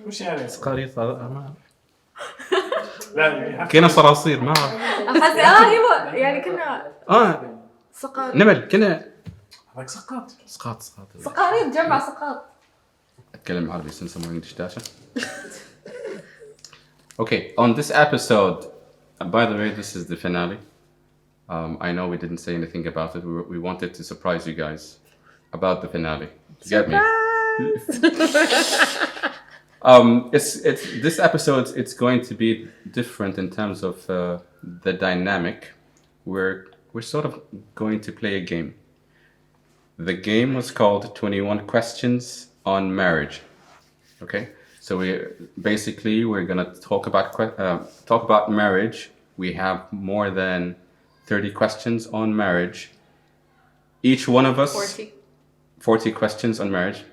وش يعني سقاريط ما لا كنا صراصير ما أحس أيوة يعني كنا سقاريط نمل كنا هذاك سقاط سقاريط جمع سقاط. أتكلم عربي since I'm English Dasha. Okay, on this episode, by the way, this is the finale. I know we didn't say anything about it. We wanted to surprise you guys about the finale. Get me? It's this episode. It's going to be different in terms of the dynamic. We're sort of going to play a game. The game was called 21 Questions on Marriage. Okay, so we're gonna talk about marriage. We have more than 30 questions on marriage. Each one of us 40 questions on marriage.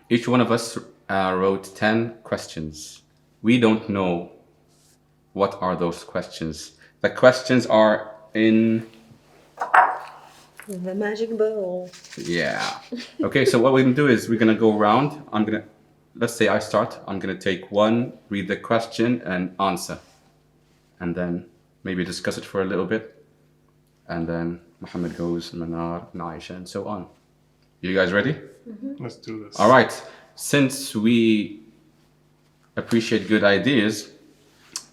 Each one of us wrote 10 questions. We don't know what are those questions. The questions are in the magic bowl. Yeah. Okay, so what we're gonna do is we're gonna go around. Let's say I start. I'm gonna take one, read the question and answer. And then maybe discuss it for a little bit. And then Muhammad goes, Manar, Naisha, and so on. You guys ready? Mm-hmm. Let's do this. All right. Since we appreciate good ideas,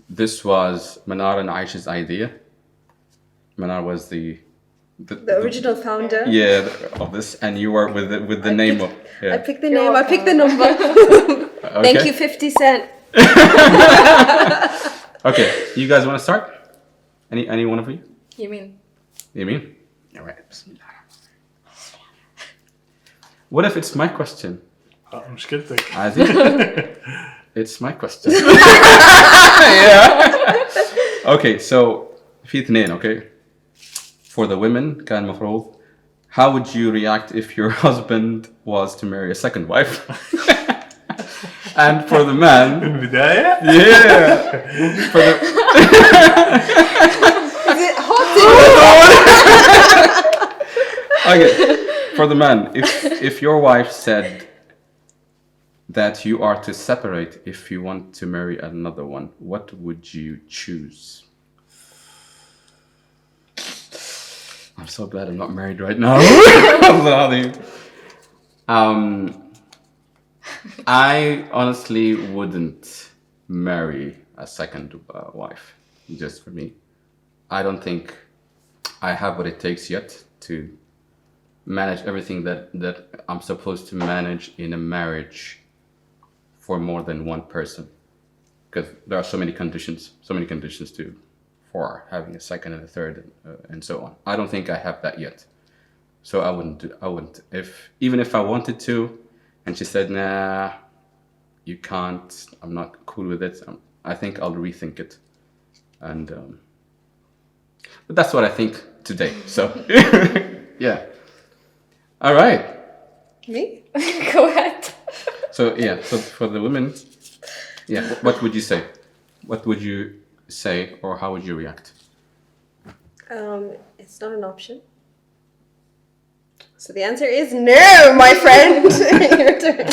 this was Manar and Aisha's idea. Manar was the original founder. Yeah, of this, and you were with the name of. Yeah. I picked the name. I picked the number. Okay. Thank you, 50 Cent. Okay, you guys want to start? Any one of you? You mean? All right. What if it's my question? مشكلتك. I think it's my question. Yeah. Okay, so في اثنين. Okay. For the women, كان مفروض. How would you react if your husband was to marry a second wife? And for the man. من البداية. Yeah. For the. Okay. For the man, if your wife said that you are to separate if you want to marry another one, what would you choose? I'm so glad I'm not married right now. I honestly wouldn't marry a second wife, just for me. I don't think I have what it takes yet to manage everything that I'm supposed to manage in a marriage for more than one person. Because there are so many conditions for having a second and a third and so on. I don't think I have that yet. So I wouldn't. Even if I wanted to, and she said, nah, you can't, I'm not cool with it, I think I'll rethink it. And but that's what I think today. So yeah. All right. Me? Go ahead. So yeah, so for the women, yeah, what would you say? What would you say, or how would you react? It's not an option. So the answer is no, my friend. Your turn.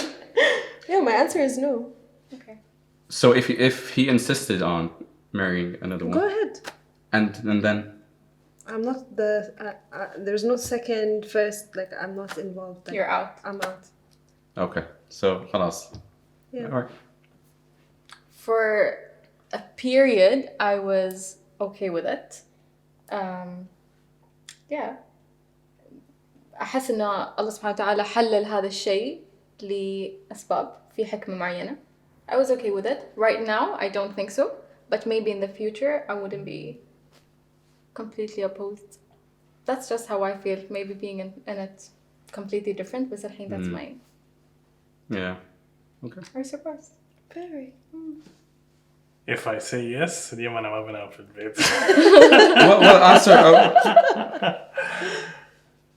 Yeah, my answer is no. Okay. So if he insisted on marrying another one, go ahead. And then. I'm not there's no second, first, like I'm not involved. Like, you're out. I'm out. Okay, so خلاص. Yeah. All right. For a period, I was okay with it. Yeah. أحس إن الله سبحانه وتعالى حلل هذا الشيء لأسباب في حكمة معينة. I was okay with it. Right now, I don't think so. But maybe in the future, I wouldn't be completely opposed. That's just how I feel. Maybe being in it completely different, but الحين that's my. Yeah. Okay. Are you surprised? Very. If I say yes, اليوم أنا ما بنام في البيت. Well, answer.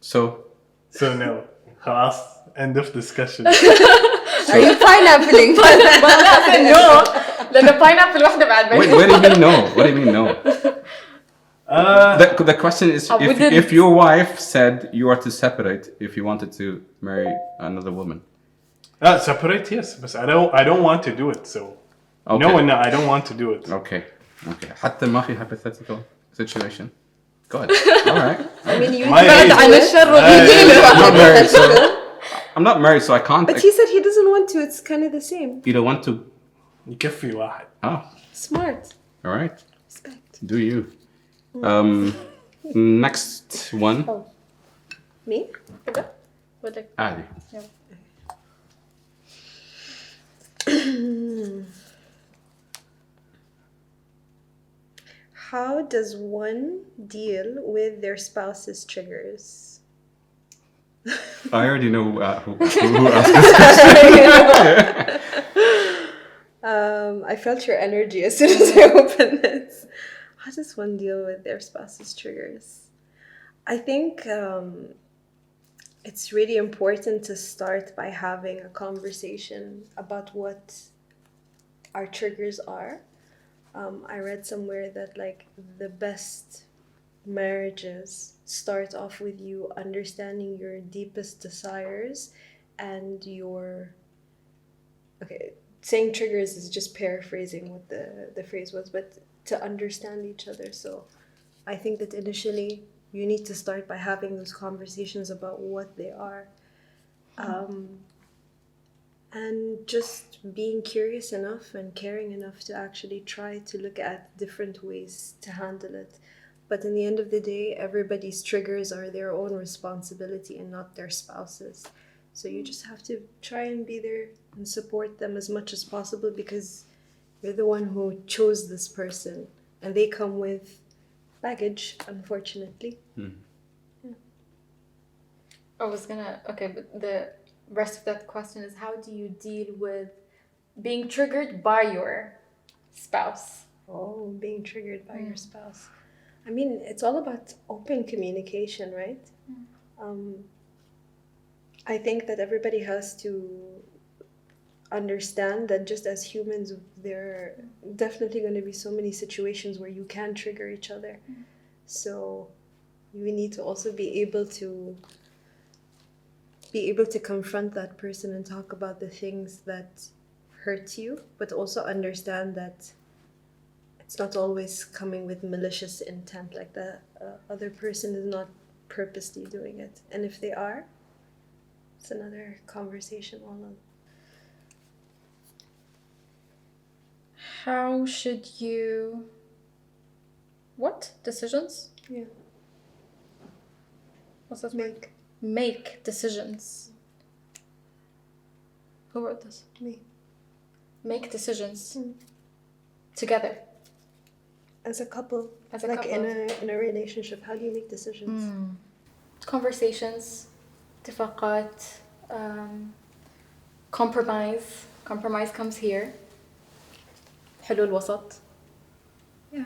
So no. خلاص. End of discussion. Are you pineappling? No. لأن pineapple واحدة بعد. Wait, what do you mean no? What do you mean no? The question is if your wife said you are to separate if you wanted to marry another woman. Separate, yes, but I don't want to do it, so Okay. no, I don't want to do it. Okay. حتى ما في hypothetical situation. Good. All right. I mean, you My بعد age. عن الشر I'm not married, so I'm not married, so I can't. But he said he doesn't want to. It's kind of the same. You don't want to. يكفي واحد. Oh, Smart. all right. Respect. Do you? Next one. Oh. Me? كده ولا عادي. How does one deal with their spouse's triggers? I already know who asked this question. I felt your energy as soon as I opened this. How does one deal with their spouse's triggers? I think it's really important to start by having a conversation about what our triggers are. I read somewhere that like the best marriages start off with you understanding your deepest desires and your saying triggers is just paraphrasing what the phrase was, but to understand each other. So I think that initially you need to start by having those conversations about what they are. And just being curious enough and caring enough to actually try to look at different ways to handle it. But in the end of the day, everybody's triggers are their own responsibility and not their spouse's. So you just have to try and be there and support them as much as possible because you're the one who chose this person and they come with baggage, unfortunately. I was gonna but the rest of that question is how do you deal with being triggered by your spouse? Oh, being triggered by your spouse. I mean, it's all about open communication, right? I think that everybody has to understand that just as humans, there are definitely going to be so many situations where you can trigger each other. So you need to also be able to confront that person and talk about the things that hurt you, but also understand that it's not always coming with malicious intent, like the other person is not purposely doing it. And if they are, it's another conversation all on. How should you what decisions? Yeah. What's that word? Make decisions. Who wrote this? Me. Make decisions together. As a couple. As a like couple. in a relationship, how do you make decisions? Conversations, اتفاقات, compromise. Compromise comes here. حلو الوسط. Yeah.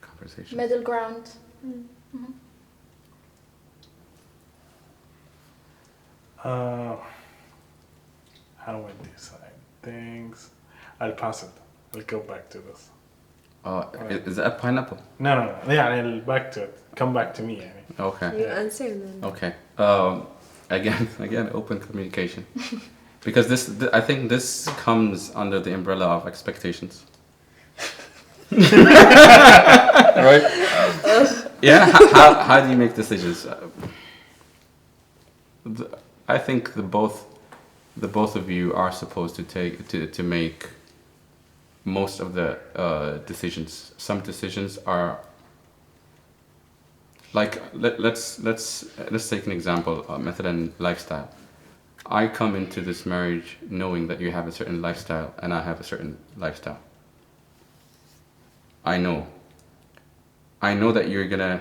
Conversation. Middle ground. How do I decide things? I'll pass it. I'll go back to this. Is that a pineapple? No. Yeah, I'll back to it. Come back to me. I mean. Okay. You answer and then. Okay. Again, open communication. Because I think this comes under the umbrella of expectations. Right? Yeah. How do you make decisions? I think the both of you are supposed to make most of the decisions. Some decisions are like let's take an example. مثلا lifestyle. I come into this marriage knowing that you have a certain lifestyle and I have a certain lifestyle. I know that you're gonna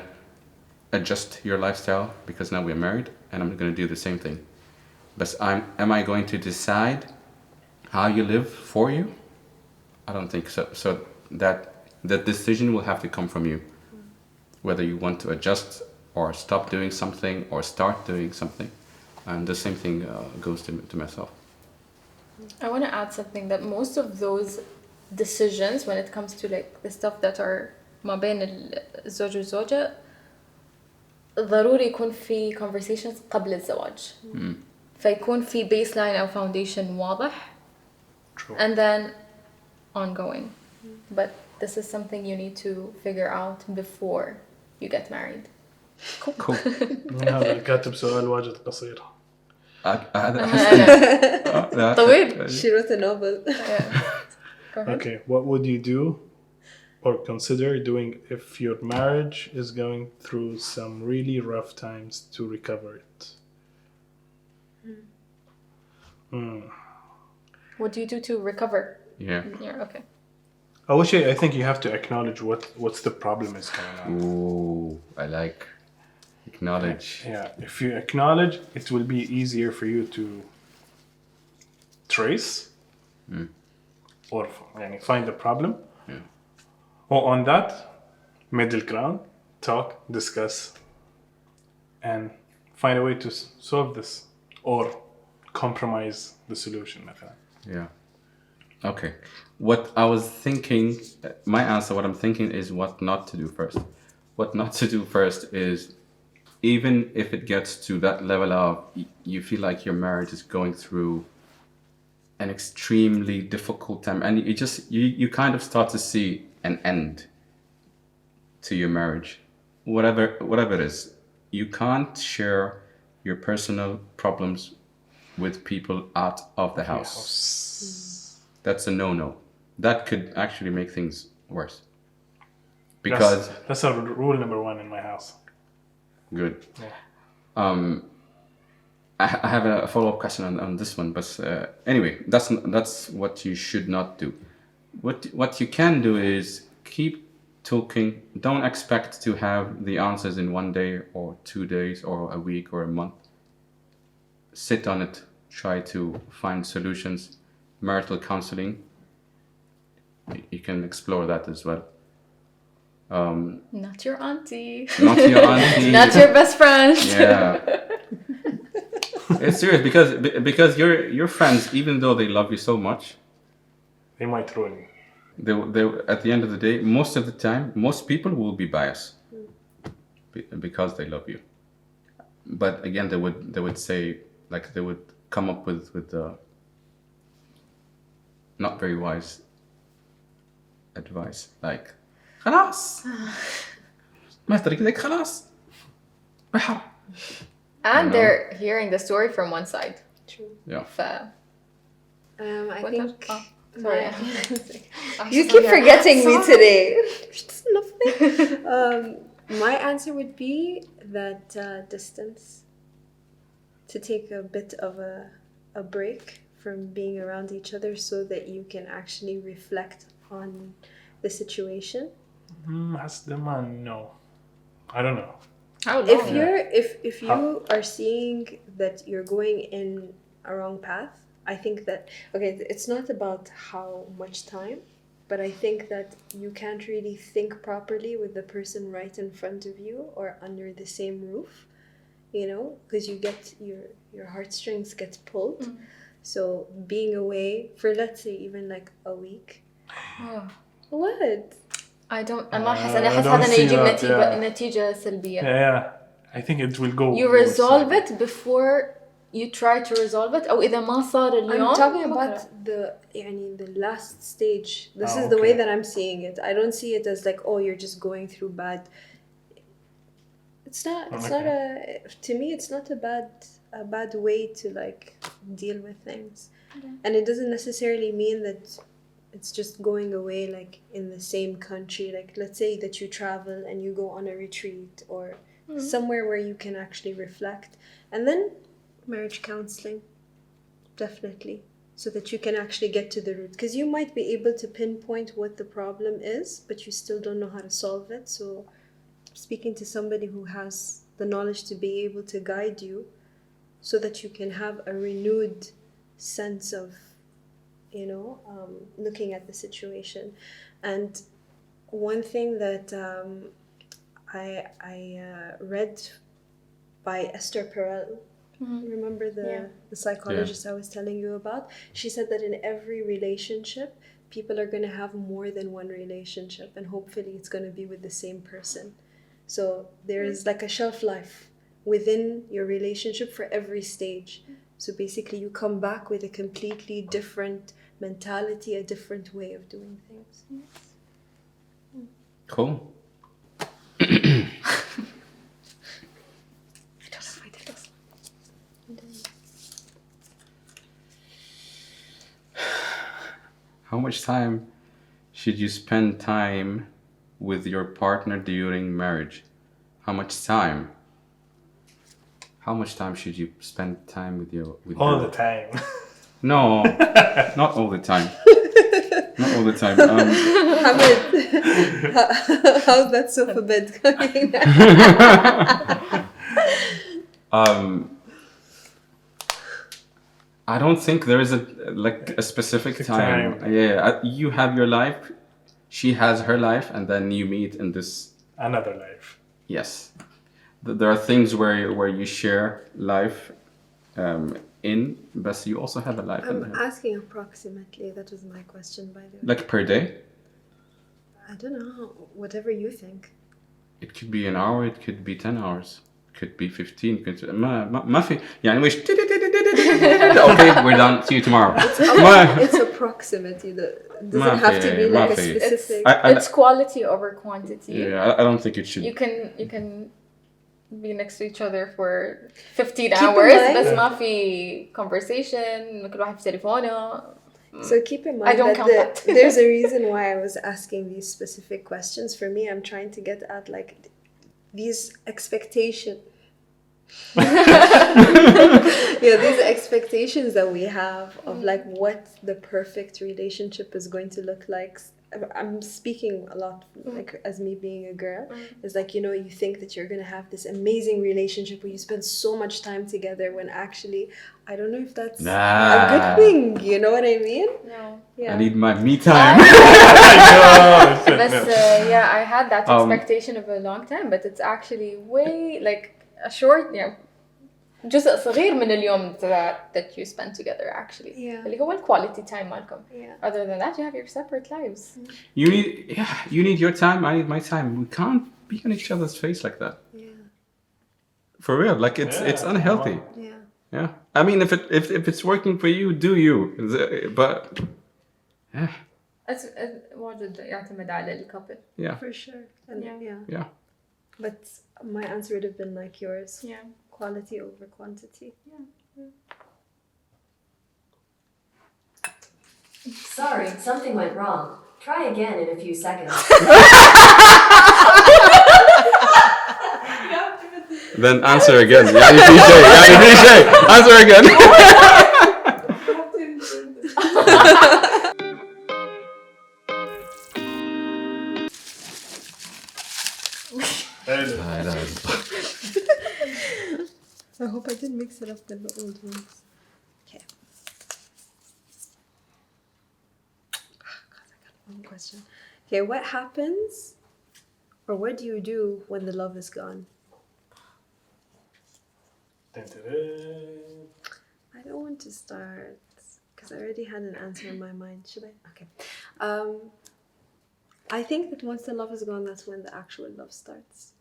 adjust your lifestyle because now we're married and I'm gonna do the same thing. But am I going to decide how you live for you? I don't think so. So that decision will have to come from you. Whether you want to adjust or stop doing something or start doing something. And the same thing goes to myself. I want to add something that most of those decisions when it comes to like the stuff that are ما بين الزوج والزوجة ضروري يكون في conversations قبل الزواج. فيكون في baseline أو foundation واضح True. and then ongoing. But this is something you need to figure out before you get married. Cool. هذا الكاتب سؤال واجد قصير. هذا أحس طويل. She wrote a novel. Yeah. Go ahead. Okay, what would you do or consider doing if your marriage is going through some really rough times to recover it? What do you do to recover? Yeah. Yeah, okay. I think you have to acknowledge what's the problem is going on. Ooh, I like acknowledge. Yeah, if you acknowledge, it will be easier for you to trace or find the problem. Yeah. Or on that, middle ground, talk, discuss, and find a way to solve this or compromise the solution. مثلا. Yeah. Okay. What I was thinking, my answer, what I'm thinking is what not to do first. What not to do first is, even if it gets to that level of you feel like your marriage is going through an extremely difficult time and you kind of start to see an end to your marriage, whatever it is, you can't share your personal problems with people out of the house. That's a no-no. That could actually make things worse. Because that's our rule number 1 in my house. good. Yeah. I have a follow-up question on this one, but anyway, that's what you should not do. What you can do is keep talking. Don't expect to have the answers in 1 day or 2 days or a week or a month. Sit on it. Try to find solutions. Marital counseling. You can explore that as well. Not your auntie. Not your auntie. Not your best friend. Yeah. It's serious because your friends, even though they love you so much, They might ruin you. they at the end of the day, most of the time, most people will be biased because they love you. But again, they would say, like, they would come up with not very wise advice, like خلاص ما تدري كذا خلاص بحر. And they're hearing the story from one side. True. Yeah. I What think. Sorry. You keep forgetting me today. My answer would be that distance. To take a bit of a break from being around each other so that you can actually reflect on the situation. No. I don't know. How long? If you are seeing that you're going in a wrong path, I think that, okay, it's not about how much time, but I think that you can't really think properly with the person right in front of you or under the same roof, because you get your heartstrings get pulled. So being away for, let's say, even like a week. What? أنا ما أحس هذا يجيب نتيجة سلبية. Yeah. I think it will go. You resolve it before you try to resolve it. أو إذا ما صار اليوم. I'm talking about the last stage. This is the way that I'm seeing it. I don't see it as like, oh, you're just going through bad. It's not to me, it's not a bad way to like deal with things. Okay. And it doesn't necessarily mean that it's just going away like in the same country. Like, let's say that you travel and you go on a retreat or somewhere where you can actually reflect. And then marriage counseling, definitely, so that you can actually get to the root. Because you might be able to pinpoint what the problem is, but you still don't know how to solve it. So speaking to somebody who has the knowledge to be able to guide you so that you can have a renewed sense of looking at the situation. And one thing that I read by Esther Perel, remember the psychologist I was telling you about? She said that in every relationship, people are going to have more than one relationship, and hopefully it's going to be with the same person. So there is like a shelf life within your relationship for every stage. So basically you come back with a completely different mentality, a different way of doing things. Cool. I don't know if I did this. How much time should you spend time with your partner during marriage? How much time? How much time should you spend time with All your... the time. No, not all the time. Not all the time. Hamid, how's that sofa bed going? I don't think there is a specific time. Yeah, you have your life, she has her life, and then you meet in this. Another life. Yes, there are things where you share life, but you also have a life. I'm asking approximately. That was my question, by the way. Like per day. I don't know. Whatever you think. It could be an hour. It could be 10 hours. It could be 15. ما في يعني مش okay, we're done. See you tomorrow. It's approximate. It doesn't have to be like a specific. It's quality over quantity. Yeah, I don't think it should. You can be next to each other for 15 hours بس ما في conversation كل واحد في تليفونه. So keep in mind I don't count that. there's a reason why I was asking these specific questions. For me, I'm trying to get at like these expectations. These expectations that we have of like what the perfect relationship is going to look like. I'm speaking a lot like as me being a girl. It's like, you know, you think that you're going to have this amazing relationship where you spend so much time together when actually I don't know if that's a good thing. You know what I mean? No. Yeah. I need my me time. But I had that expectation of a long time, but it's actually way like a short, جزء صغير من اليوم that you spend together actually. اللي هو quality time مالكم. Other than that, you have your separate lives. You need your time. I need my time. We can't be on each other's face like that. For real, like it's unhealthy. Yeah. I mean, if it's working for you, do you? But It's واجد يعتمد على الكابل. Yeah. For sure. And Yeah. But my answer would have been like yours. Yeah. Quality over quantity. Sorry, something went wrong. Try again in a few seconds. Then answer again. Yani DJ. Answer again. I hope I didn't mix it up with the old ones. Okay. God, I got one question. Okay, what happens or what do you do when the love is gone? I don't want to start because I already had an answer in my mind. Should I? Okay. I think that once the love is gone, that's when the actual love starts.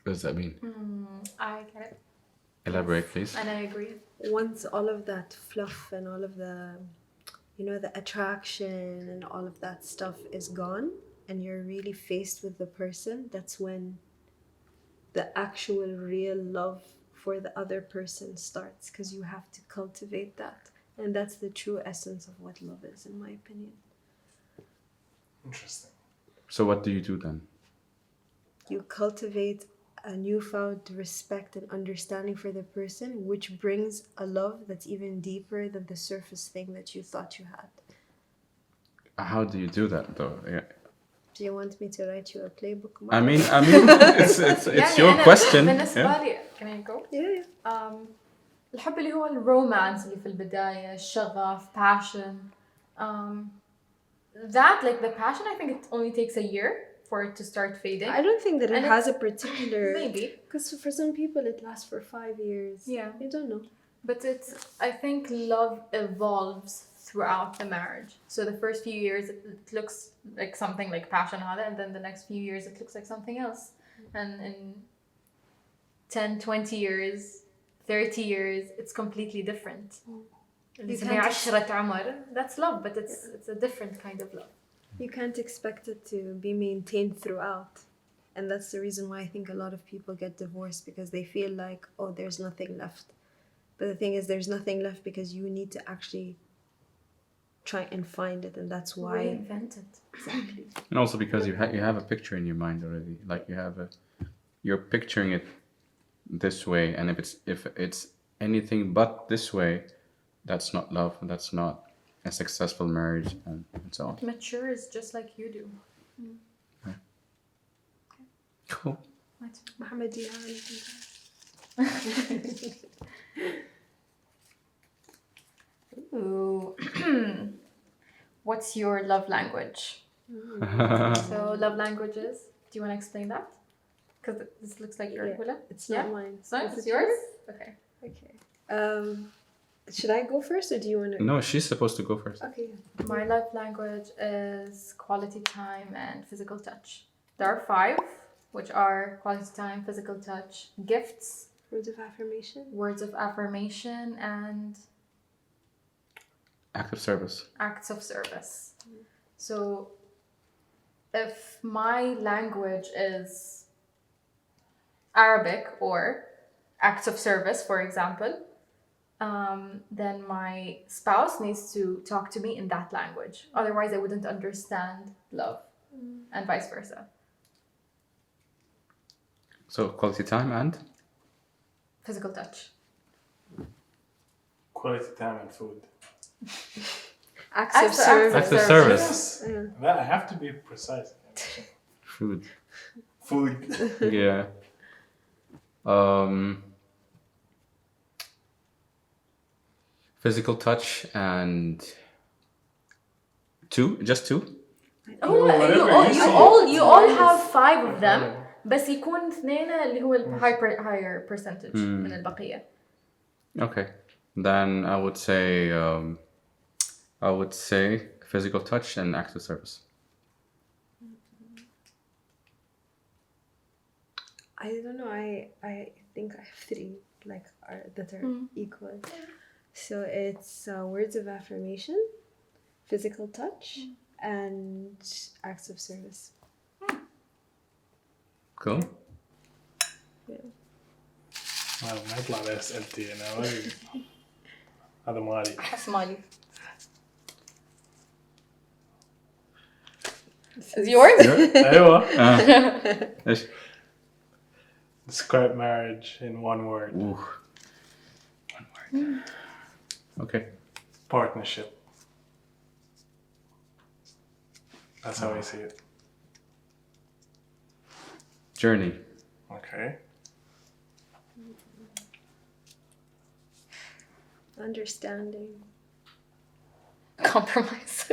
What does that mean? I get it. Elaborate, please. And I agree. Once all of that fluff and all of the, the attraction and all of that stuff is gone and you're really faced with the person, that's when the actual real love for the other person starts, because you have to cultivate that. And that's the true essence of what love is, in my opinion. Interesting. So what do you do then? You cultivate a newfound respect and understanding for the person, which brings a love that's even deeper than the surface thing that you thought you had. How do you do that though? Yeah. Do you want me to write you a playbook? I mean, it's your question. بالنسبة لي, can I go? Yeah. الحب اللي هو الرومانس اللي في البداية, الشغف, passion. That, like the passion, I think it only takes a year for it to start fading. I don't think that it has a particular... Maybe. Because for some people it lasts for 5 years. Yeah. You don't know. But I think love evolves throughout the marriage. So the first few years it looks like something like passion, and then the next few years it looks like something else. And in 10, 20 years, 30 years, it's completely different. You تسميه can't عشرة عمر, that's love, but it's a different kind of love. You can't expect it to be maintained throughout. And that's the reason why I think a lot of people get divorced, because they feel like, oh, there's nothing left. But the thing is, there's nothing left because you need to actually try and find it, and that's why. Reinvent it. Exactly. And also because you have a picture in your mind already. Like you're picturing it this way, and if it's anything but this way, that's not love. That's not a successful marriage, and so on. It matures just like you do. Cool. Mohammed, do you have anything to add? Ooh. What's your love language? So love languages. Do you want to explain that? Because this looks like your Hula. It's not mine. It's not. Is It's it yours. Okay. Okay. Should I go first, or do you want to? No, she's supposed to go first. Okay. My love language is quality time and physical touch. There are 5, which are quality time, physical touch, gifts, Words of affirmation. words of affirmation, and Act of service. acts of service. So if my language is Arabic or acts of service, for example, then my spouse needs to talk to me in that language. Otherwise, I wouldn't understand love, and vice versa. So quality time and Physical touch. Quality time and food. Acts Acts of of service. Acts of service. That I have to be precise. Food. Food. Yeah. Physical touch and 2, just 2. Oh, whatever you all have 5 of them. بس يكون 2 اللي هو higher percentage من البقية. Okay. Then I would say physical touch and acts of service. I don't know. I think I have 3 that are equal. So it's words of affirmation, physical touch, and acts of service. Cool. Yeah. ما يطلع لي أسئلتي أنا هذا مالي. أحس مالي. Is yours? أيوة. إيش؟ Describe marriage in one word. Ooh. One word. Okay. Partnership. That's how I see it. Journey. Okay. Understanding. Compromise.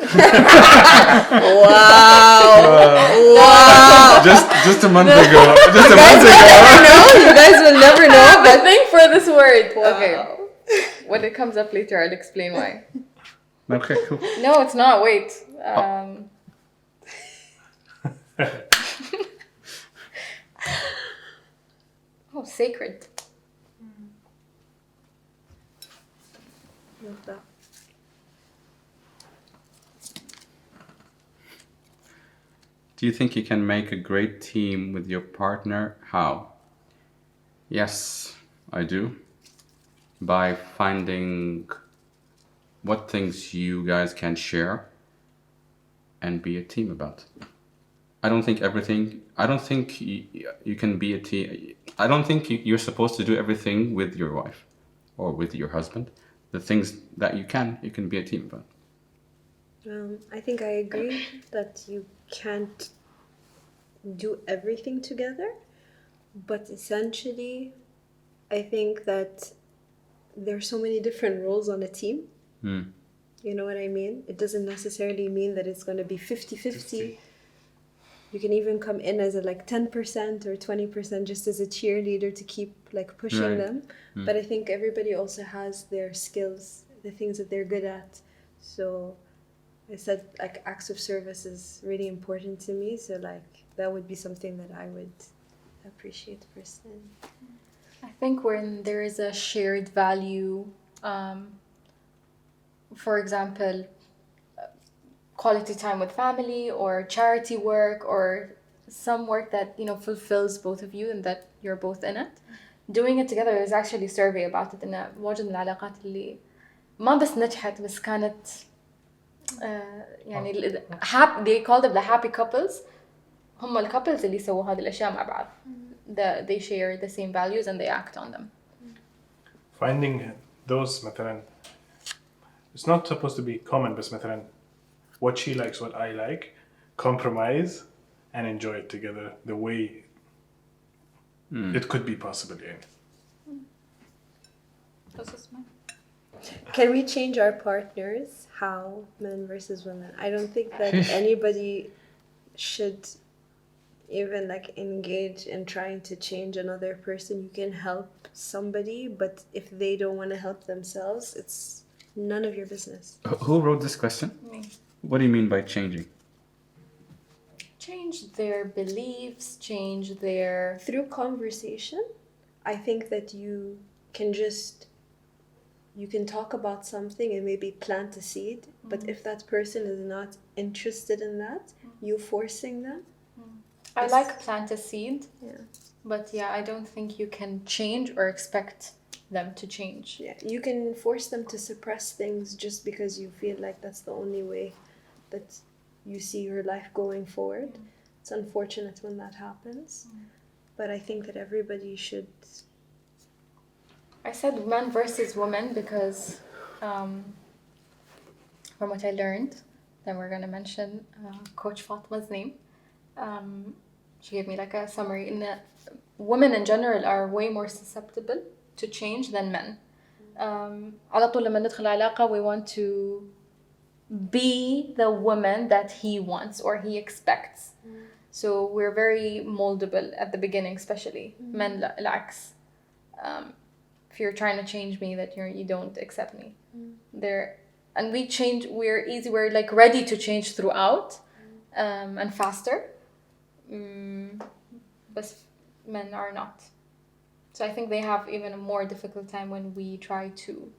Just a month ago. Just a month ago. No, you guys will never know. But think for this word. Okay. When it comes up later, I'll explain why. Okay, cool. No, it's not. Wait. Oh, sacred. Love that. Do you think you can make a great team with your partner? How? Yes, I do. By finding what things you guys can share and be a team about. I don't think you can be a team. I don't think you're supposed to do everything with your wife or with your husband. The things that you can be a team about. I think I agree that you can't do everything together, but essentially, I think that there are so many different roles on a team. You know what I mean? It doesn't necessarily mean that it's going to be 50-50. You can even come in as a 10% or 20% just as a cheerleader to keep pushing them. But I think everybody also has their skills, the things that they're good at. So I said acts of service is really important to me. So that would be something that I would appreciate personally. I think when there is a shared value, for example, quality time with family or charity work or some work that, you know, fulfills both of you and that you're both in it. Doing it together is actually a survey about it إن واجد من العلاقات اللي ما بس نجحت بس كانت يعني they call them the happy couples. هم الcouples اللي سووا هذه الأشياء مع بعض. They share the same values and they act on them. Finding those مثلا it's not supposed to be common بس مثلا what she likes, what I like, compromise and enjoy it together the way it could be possible يعني. Can we change our partners? How? Men versus women. I don't think that anybody should even like engage in trying to change another person. You can help somebody, but if they don't want to help themselves, it's none of your business. Who wrote this question? Me. What do you mean by changing? Change their beliefs, change their... Through conversation, I think that you can talk about something and maybe plant a seed, but if that person is not interested in that, you forcing them. I like plant a seed, Yeah. but yeah, I don't think you can change or expect them to change. Yeah, you can force them to suppress things just because you feel like that's the only way that you see your life going forward. It's unfortunate when that happens, but I think that everybody should... I said men versus women because from what I learned, then we're going to mention Coach Fatma's name. She gave me like a summary in that women in general are way more susceptible to change than men. على طول لما ندخل علاقة we want to be the woman that he wants or he expects. So we're very moldable at the beginning, especially. Men لا العكس. If you're trying to change me, that you don't accept me. And we're like ready to change throughout and faster. But men are not. So I think they have even a more difficult time when we try to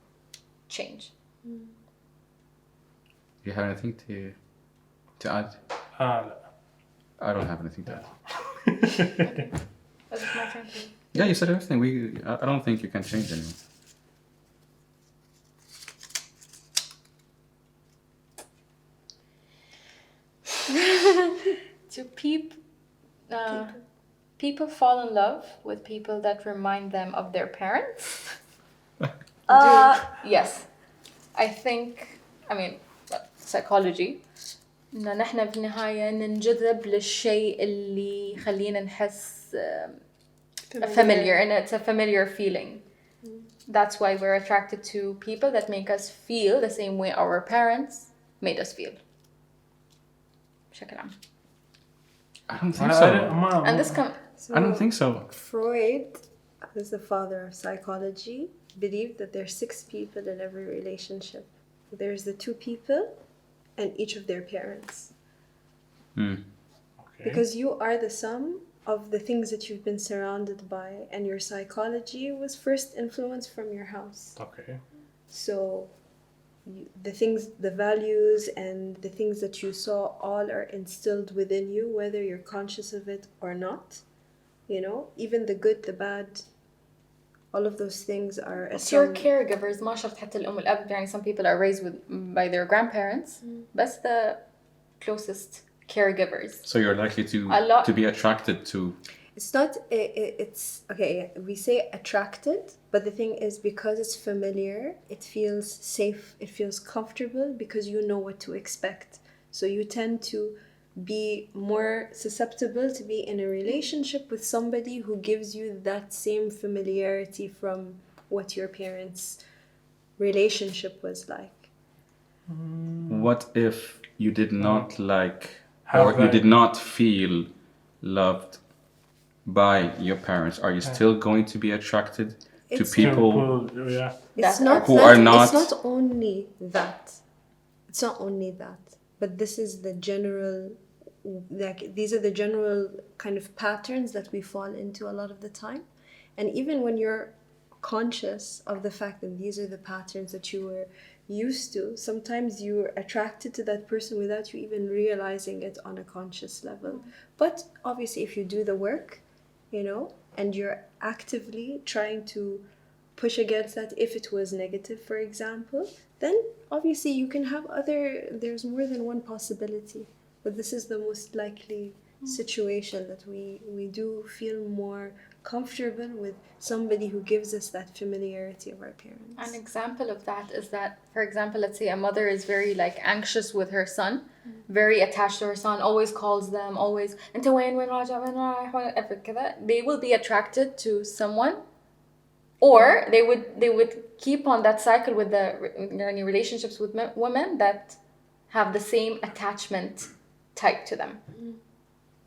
change. Do you have anything to add? لا. I don't have anything to add. Is it my turn? Yeah, you said everything. I don't think you can change anyone. People fall in love with people that remind them of their parents. Yes. I think, psychology. إن نحن بالنهاية ننجذب للشيء اللي يخلينا نحس familiar, and it's a familiar feeling. That's why we're attracted to people that make us feel the same way our parents made us feel. بشكل عام. I don't think so. And this I don't think so. Freud, who's the father of psychology, believed that there's 6 people in every relationship. There's the 2 people and each of their parents. Okay. Because you are the sum of the things that you've been surrounded by, and your psychology was first influenced from your house. Okay. So the values and the things that you saw all are instilled within you, whether you're conscious of it or not. You know, even the good, the bad, all of those things are... It's your caregivers. ما شرط حتى الأم والأب. يعني some people are raised by their grandparents. That's the closest caregivers. So you're likely to be attracted to... It's not... It's... Okay, we say attracted, but the thing is because it's familiar, it feels safe, it feels comfortable because you know what to expect. So you tend to be more susceptible to be in a relationship with somebody who gives you that same familiarity from what your parents' relationship was like. What if you did not like, or you did not feel loved by your parents? Are you still going to be attracted to people who are not? It's not only that. It's not only that. But this is the general, like these are the general kind of patterns that we fall into a lot of the time. And even when you're conscious of the fact that these are the patterns that you were used to, sometimes you're attracted to that person without you even realizing it on a conscious level. But obviously, if you do the work, you know, and you're actively trying to push against that, if it was negative, for example, then obviously you can have there's more than one possibility. But this is the most likely situation that we do feel more comfortable with somebody who gives us that familiarity of our parents. An example of that is that, for example, let's say a mother is very like anxious with her son, very attached to her son, always calls them, always انت وين راجع وين رايح whatever كذا. They will be attracted to someone, or they would keep on that cycle with the relationships with women that have the same attachment type to them.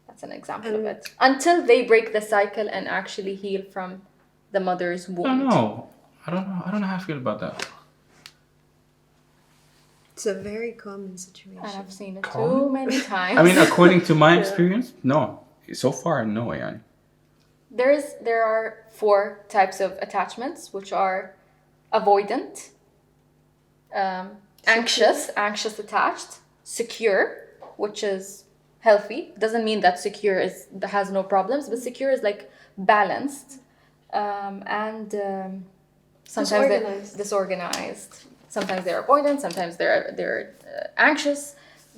That's an example of it. Until they break the cycle and actually heal from the mother's wound. I don't know how I feel about that. It's a very common situation. And I've seen it too many times. I mean, according to my experience, no. So far, no. Yani. There are 4 types of attachments, which are avoidant, anxious attached, secure, which is healthy. Doesn't mean that secure has no problems, but secure is like balanced, and sometimes disorganized. Sometimes they're avoidant. Sometimes they're anxious.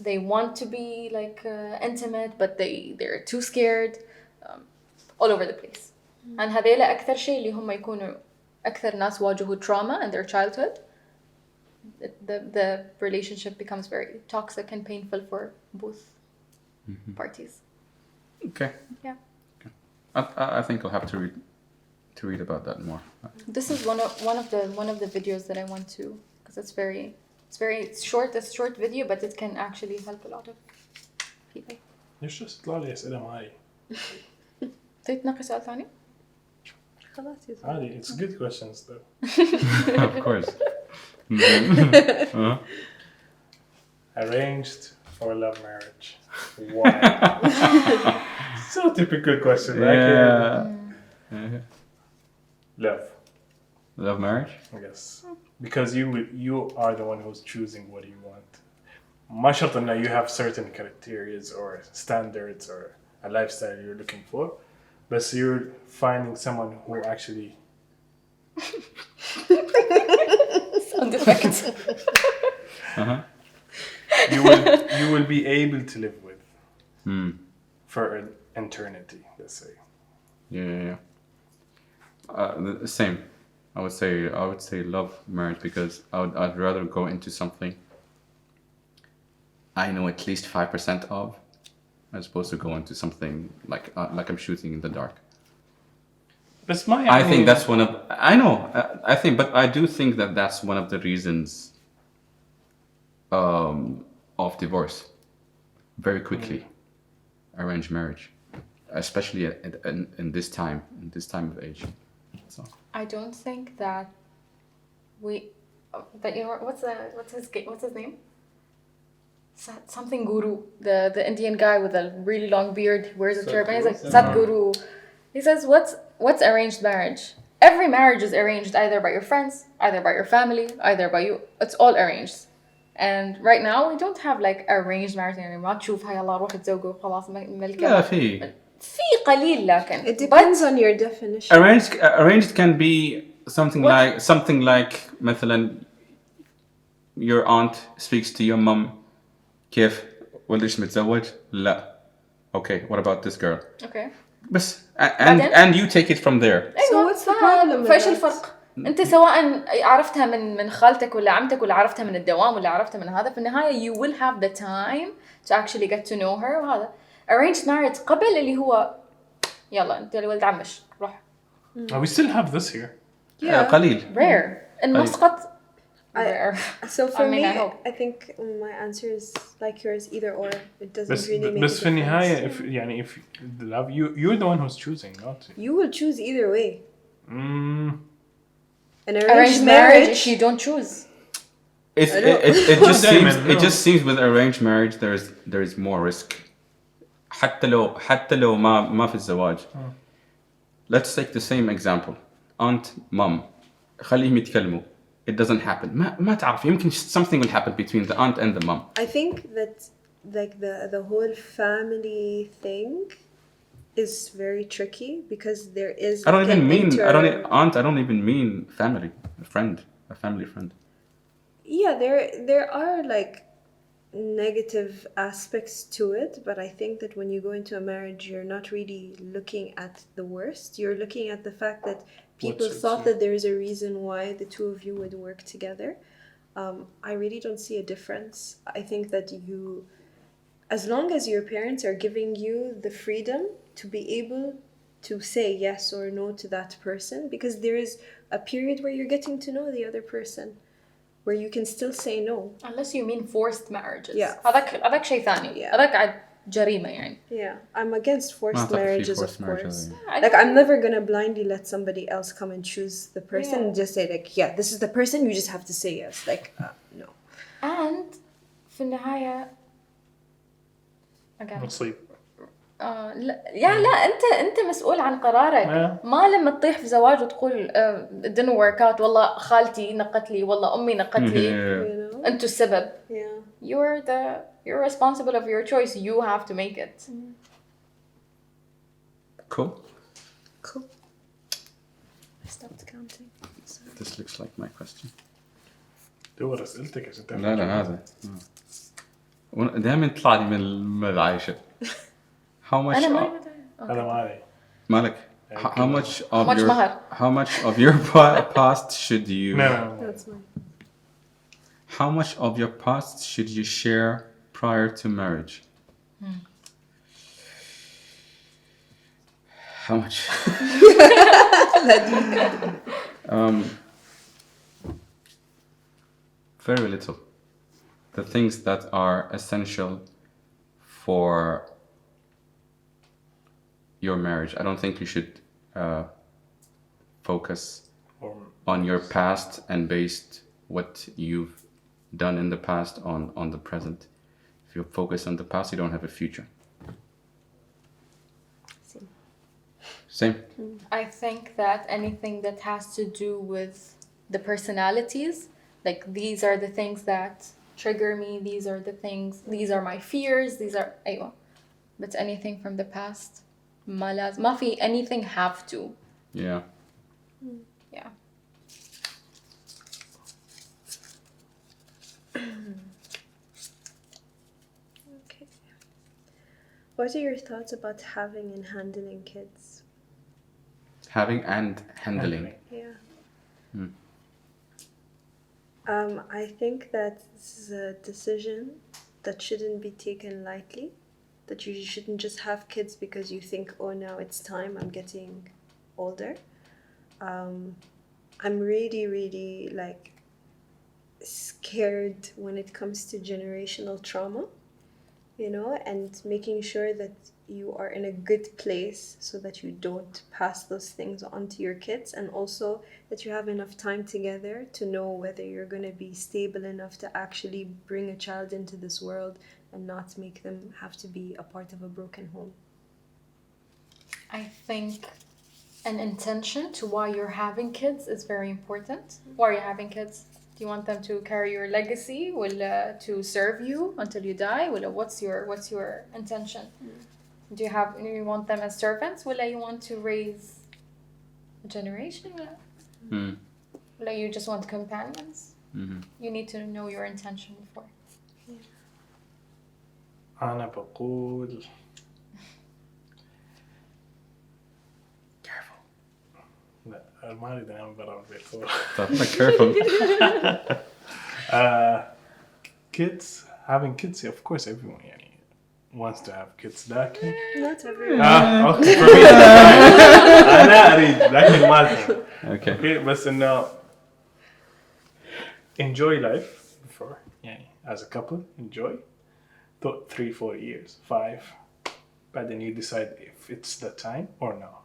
They want to be like intimate, but they're too scared. All over the place. And هذيل أكثر شيء اللي هم يكونوا أكثر ناس واجهوا trauma in their childhood. The relationship becomes very toxic and painful for both parties. Okay. Yeah. Okay. I think I'll have to read about that more. This is one of the videos that I want to, because it's short. It's a short video, but it can actually help a lot of people. ليش تطلع لي أسئلة معي؟ تتناقش سؤال ثاني؟ خلاص يا زلمة. عادي, it's good questions though. Of course. Arranged or love marriage? Why? So typical question, right? Yeah. Love. Love marriage? Yes. Because you are the one who's choosing what you want. ما شرط إنه you have certain criteria or standards or a lifestyle you're looking for, but you're finding someone who actually Sound effect. you will be able to live with for an eternity, let's say. Yeah. The same. I would say love marriage, because I'd rather go into something I know at least 5% of, as opposed to go into something like I'm shooting in the dark. I think that's one of. I know. But I do think that that's one of the reasons of divorce. Very quickly, arranged marriage, especially in this time of age. So I don't think that you know what's his name? Something Guru, the Indian guy with a really long beard, he wears a turban. He's like Sadhguru. He says, what's arranged marriage? Every marriage is arranged either by your friends, either by your family, either by you. It's all arranged. And right now we don't have like arranged marriage. يعني ما تشوف هاي الله روح تزوجه خلاص ملكة. لا في قليل لكن. It depends on your definition. Arranged can be something like مثلا your aunt speaks to your mom. كيف ولدش متزوج؟ لا. Okay, what about this girl? Okay. بس and you take it from there. So what's the problem? فايش الفرق؟ انت سواء عرفتها من خالتك ولا عمتك ولا عرفتها من الدوام ولا عرفتها من هذا، في النهاية you will have the time to actually get to know her. وهذا arranged marriage قبل اللي هو يلا انت ولد عمش روح. We still have this here. Yeah. قليل. Rare. in مسقط rare. So for me, I hope. I think my answer is like yours, either or. It doesn't بس really make a في النهاية difference. if يعني if the love you're the one who's choosing, not. You will choose either way. An Arranged marriage you don't choose. It just seems with arranged marriage there is more risk. حتى لو ما في الزواج. let's take the same example. Aunt, mom. خليهم يتكلموا. It doesn't happen. ما تعرف يمكن something will happen between the aunt and the mom. I think that like the whole family thing is very tricky because there is. I don't like, even an mean inter- I don't even mean family, a family friend. Yeah, there are like negative aspects to it, but I think that when you go into a marriage, you're not really looking at the worst. You're looking at the fact that people suits thought you. that there is a reason why the two of you would work together. I really don't see a difference. I think that you, as long as your parents are giving you the freedom to be able to say yes or no to that person, because there is a period where you're getting to know the other person, where you can still say no. Unless you mean forced marriages. Yeah. هذاك شيء ثاني. Yeah. هذاك عاد جريمة يعني. Yeah, I'm against forced ما أعتقد في marriages, forced of marriage course. هذا. Like, I'm never gonna blindly let somebody else come and choose the person and just say like, yeah, this is the person, you just have to say yes. Like, no. And في النهاية again. نصيب. لا انت مسؤول عن قرارك. ما لما تطيح في زواج وتقول it didn't work out والله خالتي نقت لي والله امي نقت لي You know? انتوا السبب. Yeah. You're responsible of your choice. You have to make it. Cool. Cool. I stopped counting. Sorry. This looks like my question. دور اسئلتك عشان تعرف. لا هذا. دائما يطلع لي من العايشة. How much? أنا ما هذا ما علي. Malik, how much of much your mahar? how much of your past should you? No. That's mine. How much of your past should you share prior to marriage? How much? Very little. The things that are essential for your marriage. I don't think you should focus on your past and based what you've done in the past on the present. If you focus on the past, you don't have a future. Same. I think that anything that has to do with the personalities, like these are the things that trigger me, these are my fears, these are أيوة. But anything from the past, ما في anything have to. Yeah. Yeah. Okay. What are your thoughts about having and handling kids? Having and handling. Yeah. I think that this is a decision that shouldn't be taken lightly. That you shouldn't just have kids because you think, oh, now it's time, I'm getting older. I'm really, really like scared when it comes to generational trauma, you know, and making sure that you are in a good place so that you don't pass those things on to your kids, and also that you have enough time together to know whether you're going to be stable enough to actually bring a child into this world and not make them have to be a part of a broken home. I think an intention to why you're having kids is very important. Why are you having kids? Do you want them to carry your legacy? To serve you until you die? What's your intention? Do you want them as servants? You want to raise a generation? You just want companions? You need to know your intention before. أنا بقول careful. لا ما أريد أنام برا بالكورة. Careful. Having kids, of course, everyone يعني wants to have kids. لكن Not everyone. okay for me. أنا أريد لكن ما ألزم. Okay. بس إنه enjoy life before يعني as a couple enjoy. 3-4 years, 5, but then you decide if it's the time or no.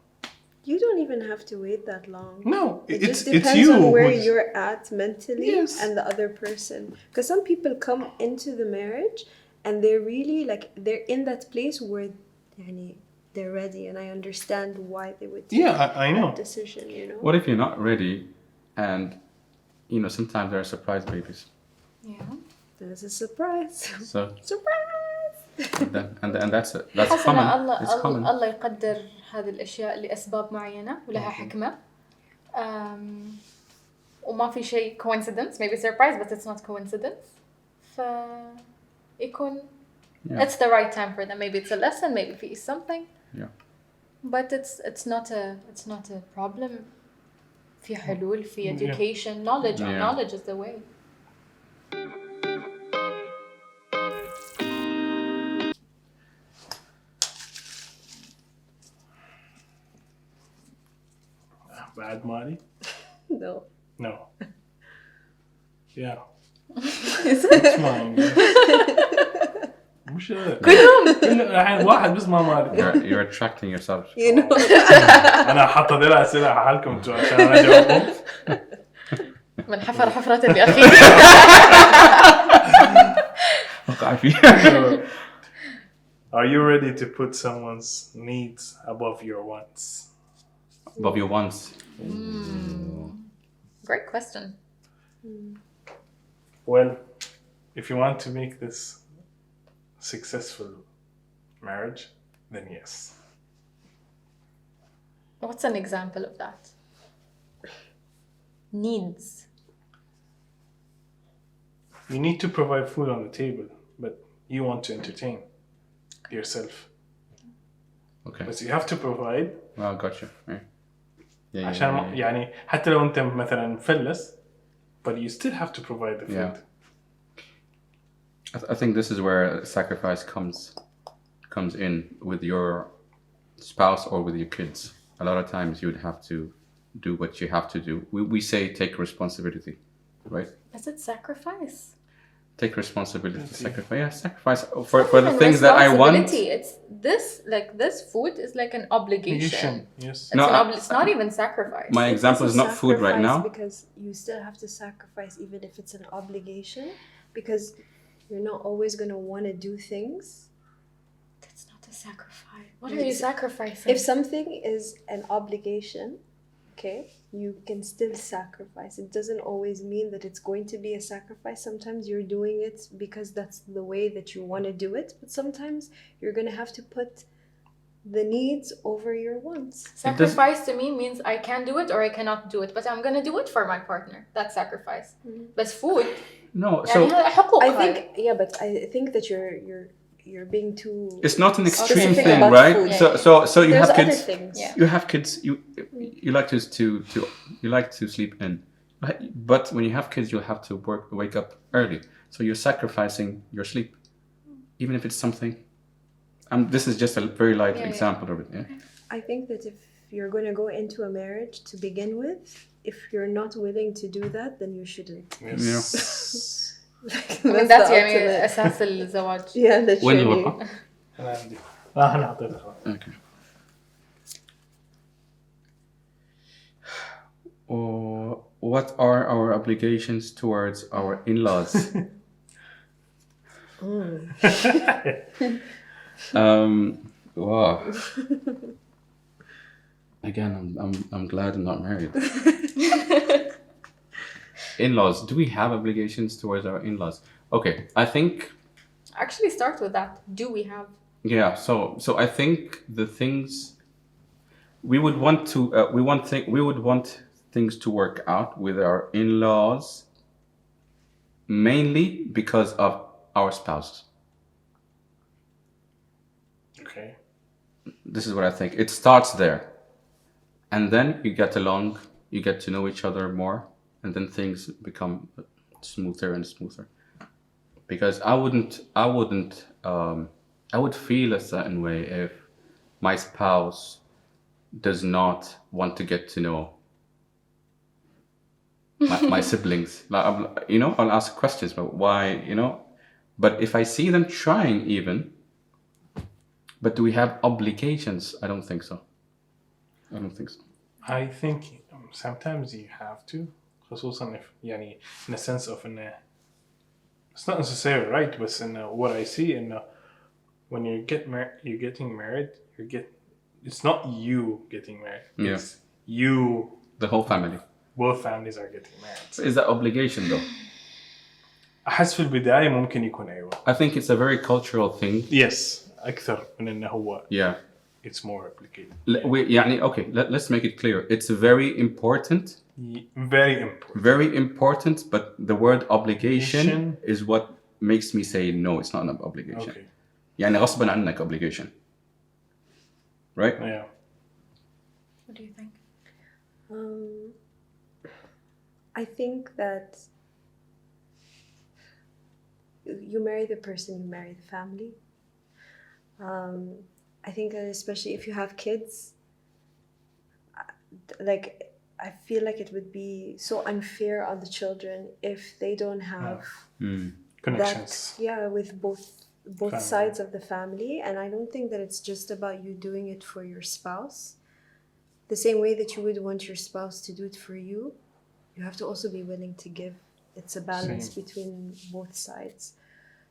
You don't even have to wait that long. No, It it's just depends you on where who's- you're at mentally Yes. and the other person. Because some people come into the marriage and they're really like, they're in that place where يعني, they're ready, and I understand why they would take Yeah, I know. that decision, you know? What if you're not ready, and sometimes there are surprise babies. Yeah. There's a surprise. So Surprise! and that's حاسة common. إن It's common. الله يقدر هذه الأشياء لأسباب معينة ولها حكمة. وما في شيء coincidence, maybe surprise, but it's not coincidence. يكون it's the right time for them. Maybe it's a lesson, maybe it's something. Yeah. But it's not a problem. في حلول, في education, knowledge. Yeah. Knowledge is the way. Bad Mali? No. No. Yeah. اسمع مش كلهم الحين واحد بس ما مالي. You're attracting yourself. You know? انا حاطط لها اسئله حالكم انتوا عشان انا اجاوبهم. من حفر حفرة الأخير. وقع فيه. Are you ready to put someone's needs above your wants? Above your wants. Great question. Well, if you want to make this successful marriage, then yes. What's an example of that? Needs. You need to provide food on the table, but you want to entertain yourself. Okay. But you have to provide. Well, gotcha. Yeah. عشان يعني حتى لو أنت مثلا مفلس, but you still have to provide the food. I think this is where sacrifice comes in with your spouse or with your kids. A lot of times you would have to do what you have to do. We say take responsibility, right? Is it sacrifice? Take responsibility. Sacrifice. Yeah, sacrifice for the things that I want. It's this food is like an obligation. Yes. It's not even sacrifice. My example is not food right now. Because you still have to sacrifice even if it's an obligation, because you're not always going to want to do things. That's not a sacrifice. What are you sacrificing? If something is an obligation, okay, you can still sacrifice. It doesn't always mean that it's going to be a sacrifice. Sometimes you're doing it because that's the way that you want to do it, but sometimes you're going to have to put the needs over your wants. Sacrifice to me means I can do it or I cannot do it, but I'm going to do it for my partner. That's sacrifice. But food, No, so I think but I think that you're being too. it's not an extreme specific thing, about right? food. So you There's have kids. other things. Yeah. You have kids. You like you like to sleep in, but when you have kids, you'll have to wake up early. So you're sacrificing your sleep, even if it's something. This is just a very light example of it. Yeah. I think that if you're going to go into a marriage to begin with, if you're not willing to do that, then you shouldn't. Yes. I mean, that's يعني أساس الزواج. Yeah, that's When you really. were أنا عندي. أنا أعطيتك. okay. Or what are our obligations towards our in-laws? Wow. Again, I'm glad I'm not married. In-laws. Do we have obligations towards our in-laws? Okay, I think. Actually, start with that. Do we have? Yeah. So I think the things we would want to we would want things to work out with our in-laws, mainly because of our spouses. Okay. This is what I think. It starts there. And then you get along, you get to know each other more, and then things become smoother and smoother. Because I would feel a certain way if my spouse does not want to get to know my siblings. Like, I'll ask questions about why, but if I see them trying even, but do we have obligations? I don't think so. I think sometimes you have to, خصوصا if يعني in a sense of it's not necessarily right, but in what I see in when you're getting married, it's not you getting married. Yeah. It's you. The whole family. Both families are getting married. Is that obligation though? أحس في البداية ممكن يكون أيوة. I think it's a very cultural thing. Yes. أكثر من إنه هو. Yeah. It's more applicated. يعني okay, let's make it clear. It's very important. Very important. Very important, but the word obligation is what makes me say no, it's not an obligation. Okay. يعني غصبا عنك obligation. Right? Yeah. What do you think? I think that you marry the person, you marry the family. I think that especially if you have kids, like I feel like it would be so unfair on the children if they don't have Connections. with both Family. sides of the family. And I don't think that it's just about you doing it for your spouse. The same way that you would want your spouse to do it for you, you have to also be willing to give. It's a balance between both sides.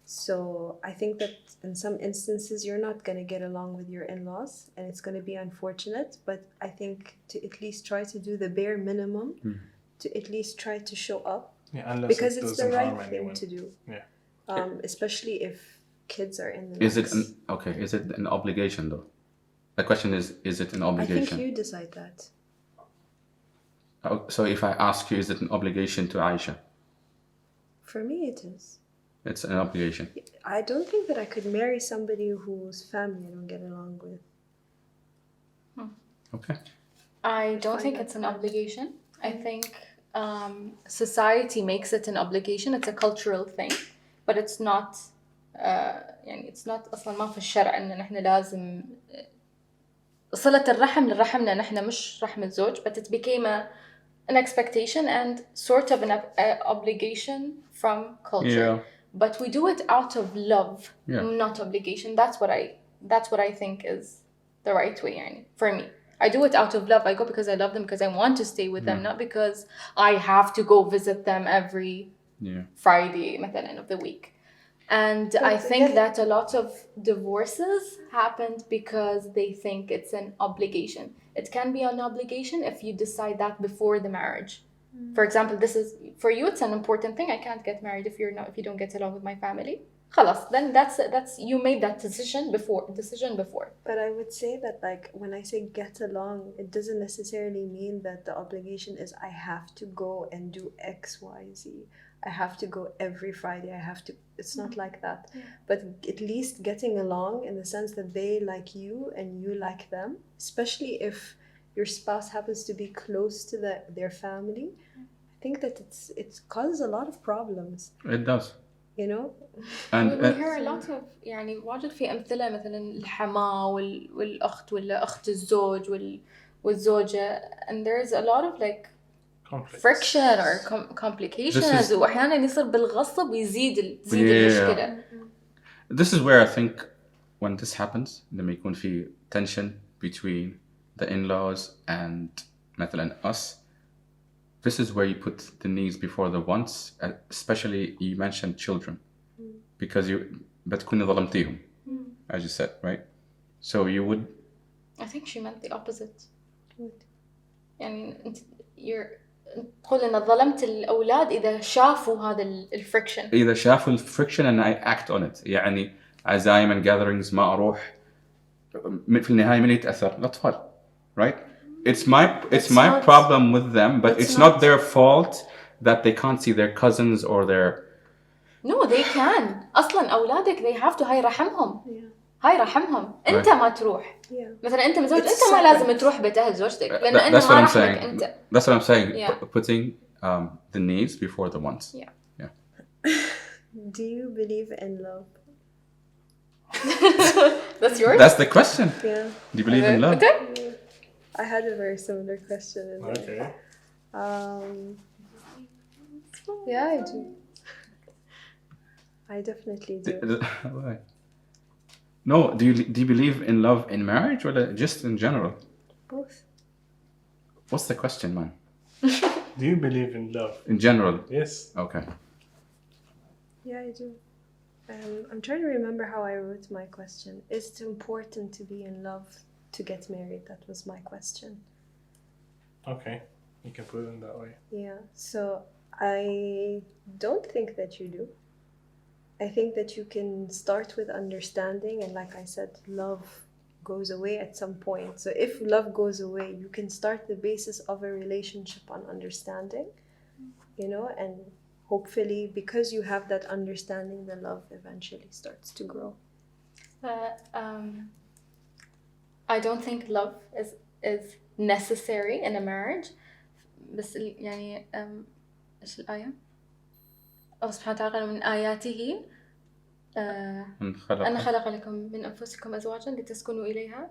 So I think that in some instances you're not going to get along with your in-laws and it's going to be unfortunate, but I think to at least try to do the bare minimum, to at least try to show up, because it's the right thing to do. Yeah. Especially if kids are in the Is mix. is it an obligation though? The question is it an I obligation? think you decide that. So if I ask you, is it an obligation to Aisha? For me it is. It's an obligation. I don't think that I could marry somebody whose family I don't get along with. Okay. I don't think it's an obligation. I think society makes it an obligation. It's a cultural thing, but it's not. يعني it's not أصلاً ما في الشرع إن نحن لازم صلة الرحم لرحمنا نحن مش رحم الزوج, but it became an expectation and sort of an obligation from culture. Yeah. But we do it out of love, not obligation. That's what I think is the right way. يعني, for me, I do it out of love. I go because I love them, because I want to stay with them, not because I have to go visit them every Friday مثلا of the week. And I think that a lot of divorces happened because they think it's an obligation. It can be an obligation if you decide that before the marriage. For example, this is for you. It's an important thing. I can't get married if you don't get along with my family. خلاص, then that's you made that decision before. But I would say that, like, when I say get along, it doesn't necessarily mean that the obligation is I have to go and do X, Y, Z. I have to go every Friday. It's not like that. But at least getting along in the sense that they like you and you like them, especially if your spouse happens to be close to their family, I think that it causes a lot of problems. It does. You know? And we hear a lot of يعني واجد في أمثلة مثلا الحماة والأخت ولا أخت الزوج والزوجة, and there's a lot of like friction or complications, وأحيانا يصير بالغصب ويزيد المشكلة. This is where I think when this happens لما يكون في tension between the in-laws and مثلا us, this is where you put the needs before the wants, especially you mentioned children, because بتكوني ظلمتيهم, as you said, right? So you would. I think she meant the opposite. يعني تقول إن ظلمت الأولاد إذا شافوا هذا الفريكشن. إذا شافوا الفريكشن and I act on it. يعني عزايم and gatherings ما أروح, في النهاية من يتأثر؟ الأطفال, right? It's my problem with them, but it's not their fault that they can't see their cousins or their. No, they can. أصلاً أولادك they have to هاي رحمهم. هاي رحمهم. أنت ما تروح. مثلاً أنت مزوج, أنت ما لازم تروح بيت أهل زوجتك لأن أنت ما رحمك أنت. That's what I'm saying. Putting the needs before the wants. Yeah. Do you believe in love? That's yours? That's the question. Yeah. Do you believe in love? Okay. I had a very similar question. Okay. Yeah, I do. I definitely do. No, do you believe in love in marriage or just in general? Both. What's the question, man? Do you believe in love? In general? Yes. Okay. Yeah, I do. I'm trying to remember how I wrote my question. Is it important to be in love to get married? That was my question. Okay, you can put it in that way. Yeah, so I don't think that you do. I think that you can start with understanding, and like I said, love goes away at some point. So if love goes away, you can start the basis of a relationship on understanding, you know, and hopefully because you have that understanding, the love eventually starts to grow. I don't think love is necessary in a marriage. بس يعني إيش الآية؟ الله سبحانه وتعالى قال من آياته أن خلق لكم من أنفسكم أزواجا لتسكنوا إليها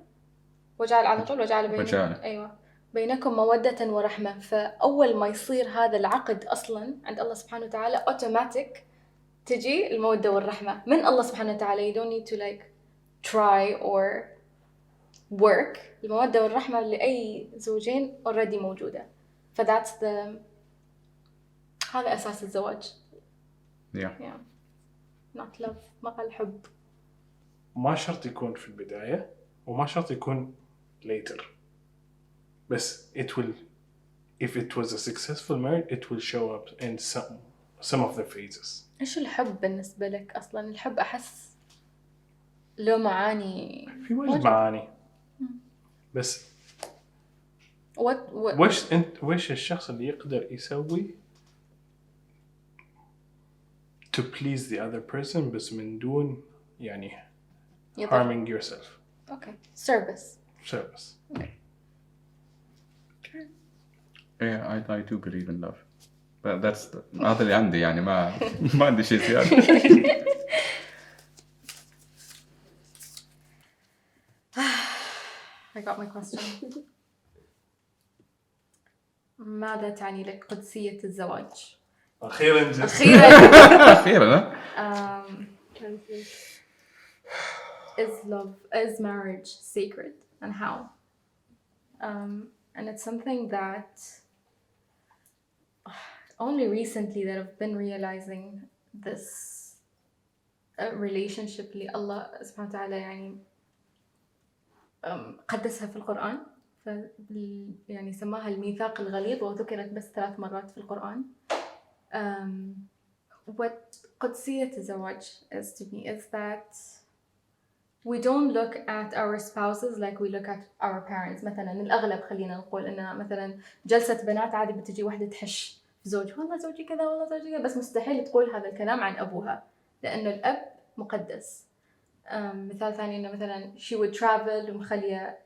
وجعل على طول وجعل بينكم أيوة بينكم مودة ورحمة. فأول ما يصير هذا العقد أصلا عند الله سبحانه وتعالى أوتوماتيك تجي المودة والرحمة من الله سبحانه وتعالى. You don't need to like try or work. المودة والرحمة لأي زوجين already موجودة. فذاتس هذا أساس الزواج. Yeah. not love. ما قال حب. ما شرط يكون في البداية وما شرط يكون later. بس it will, if it was a successful marriage, it will show up in some of the phases. إيش الحب بالنسبة لك أصلاً؟ الحب أحس له معاني. في واجد معاني. بس وش الشخص اللي يقدر يسوي to please the other person بس من دون يعني harming yourself. Okay. Service. Okay. Yeah, I do believe in love. But that's هذا اللي عندي يعني ما عندي شيء زيادة. I got my question. ماذا تعني لك قدسية الزواج؟ أخيراً. Is marriage sacred and how? And it's something that only recently that I've been realizing this relationship اللي الله سبحانه وتعالى يعني قدسها في القرآن. يعني سماها الميثاق الغليظ وذكرت بس 3 مرات في القرآن. What قدسية الزواج is to me is that we don't look at our spouses like we look at our parents. مثلا الأغلب خلينا نقول إن مثلا جلسة بنات عادي بتجي واحدة تحش في زوج، والله زوجي كذا والله زوجي كذا، بس مستحيل تقول هذا الكلام عن أبوها لأنه الأب مقدس. مثال ثاني إنه مثلا she would travel ومخلية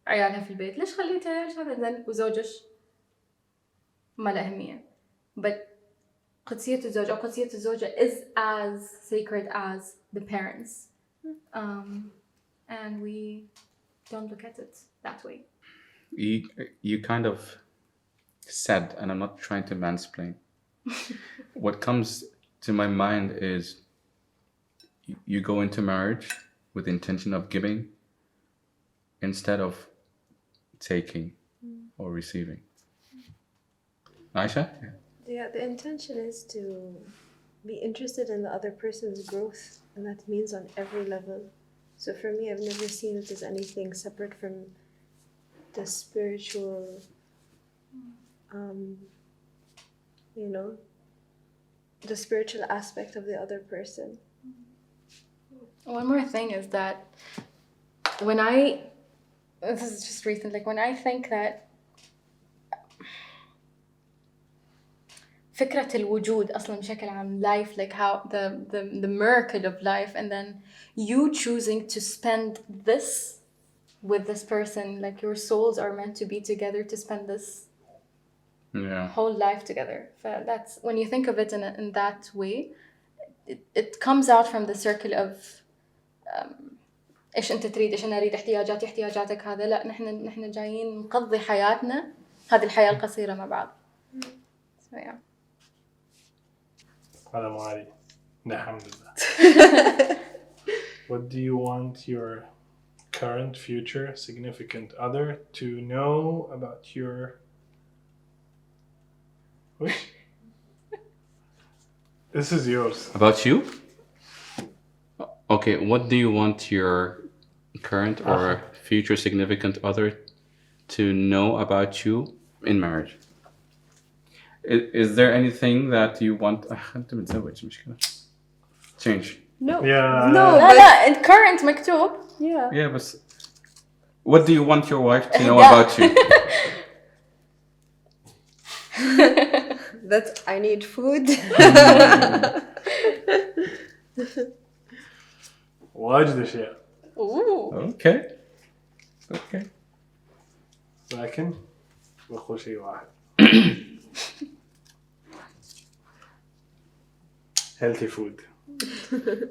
عيالها في البيت. ليش خليتها؟ ليش هذا زين وزوجش ما له أهمية. But قدسية الزوج أو قدسية الزوجة is as sacred as the parents. And we don't look at it that way. You kind of said, and I'm not trying to mansplain. What comes to my mind is you go into marriage with the intention of giving instead of taking or receiving. Aisha? Yeah, the intention is to be interested in the other person's growth, and that means on every level. So for me, I've never seen it as anything separate from the spiritual, the spiritual aspect of the other person. One more thing is that this is just recent, like when I think that فكرة الوجود أصلاً بشكل عام life, like how the miracle of life, and then you choosing to spend this with this person, like your souls are meant to be together to spend this whole life together. That's when you think of it in that way, it comes out from the circle of إيش أنت تريد إيش أنا أريد احتياجاتك هذا. لا، نحن جايين نقضي حياتنا هذه الحياة القصيرة مع بعض. So yeah. هذا مو عادي. الحمد لله. What do you want your current, future, significant other to know about your... This is yours. About you? Okay, what do you want your current or future significant other to know about you in marriage? Is there anything that you want? أنت متزوج مشكلة. Change. No. Yeah. No, لا but لا current مكتوب. yeah. Yeah, but what do you want your wife to know Yeah. about you? That I need food. واجد اشياء Ooh. Okay. Okay. لكن بقول شيء واحد. Healthy food.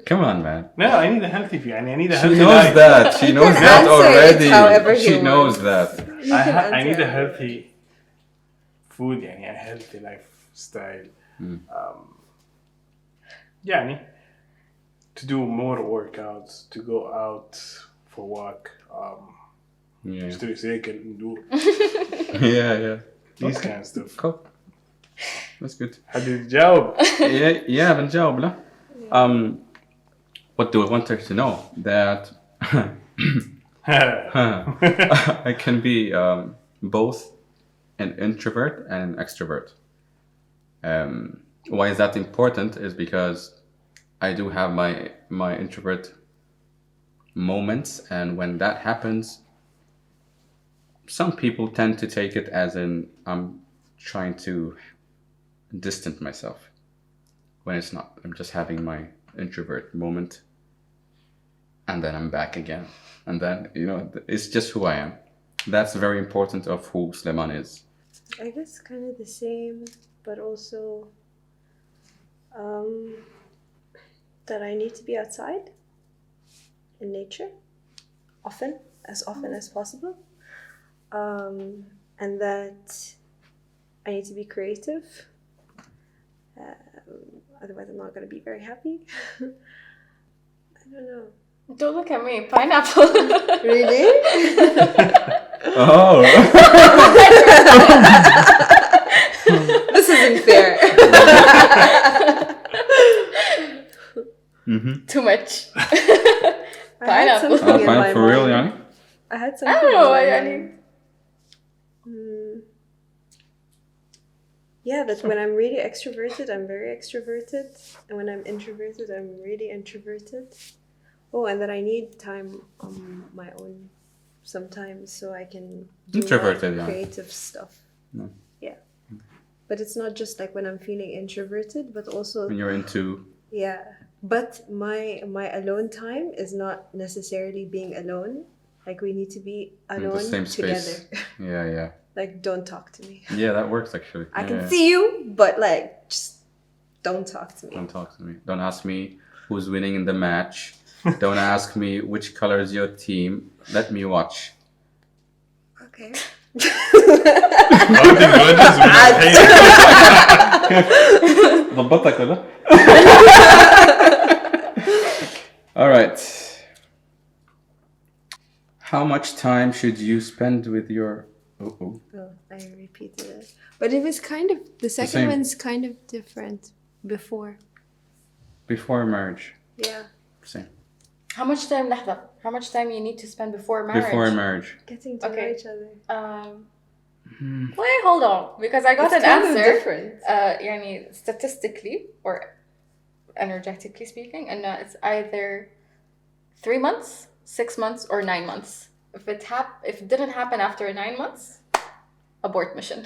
Come on, man. No, I need a healthy food. I need a She healthy knows life. that. She knows can that answer it already. however he She knows wants. that. I need a healthy food يعني a healthy lifestyle. يعني to do more workouts, to go out for walk, Yeah. اشتري سيكل, ندور. Yeah. These kind of stuff. Cool. That's good. حد يتجاوب. Yeah, بنجاوب له. What do I want her to know? That I can be both an introvert and an extrovert. Why is that important? Is because I do have my introvert moments, and when that happens, some people tend to take it as in I'm trying to distance myself, when it's not. I'm just having my introvert moment, and then I'm back again, and then it's just who I am. That's very important of who Sleman is. I guess kind of the same, but also that I need to be outside in nature often as possible, and that I need to be creative. Otherwise, I'm not going to be very happy. I don't know. Don't look at me. Pineapple. Really? Oh. This isn't fair. Too much. I had Pineapple. something in my Fine for real, mind. يعني? I had I something don't know. in my يعني. mind. Yeah, that when I'm really extroverted, I'm very extroverted. And when I'm introverted, I'm really introverted. Oh, and that I need time on my own sometimes so I can do Introverted, more yeah. creative stuff. No. Yeah. But it's not just like when I'm feeling introverted, but also, When you're into yeah. But my alone time is not necessarily being alone. Like we need to be in the alone same together. space. Yeah. Like don't talk to me. Yeah, that works actually. I can Yeah. see you, but like just don't talk to me. Don't talk to me. Don't ask me who's winning in the match. Don't ask me which color is your team. Let me watch. Okay. ضبطك ولا؟ All right. How much time should you spend with your? Oh, I repeated it. But it was kind of the second same. one's kind of different before. Before marriage. Yeah. Same. How much time لحظة? How much time you need to spend before marriage? Before marriage. Getting to know Okay. each other. Wait, hold on, because I got It's an kind of answer. different. يعني statistically or energetically speaking, and it's either 3 months, 6 months, or 9 months. If it didn't happen after 9 months, abort mission.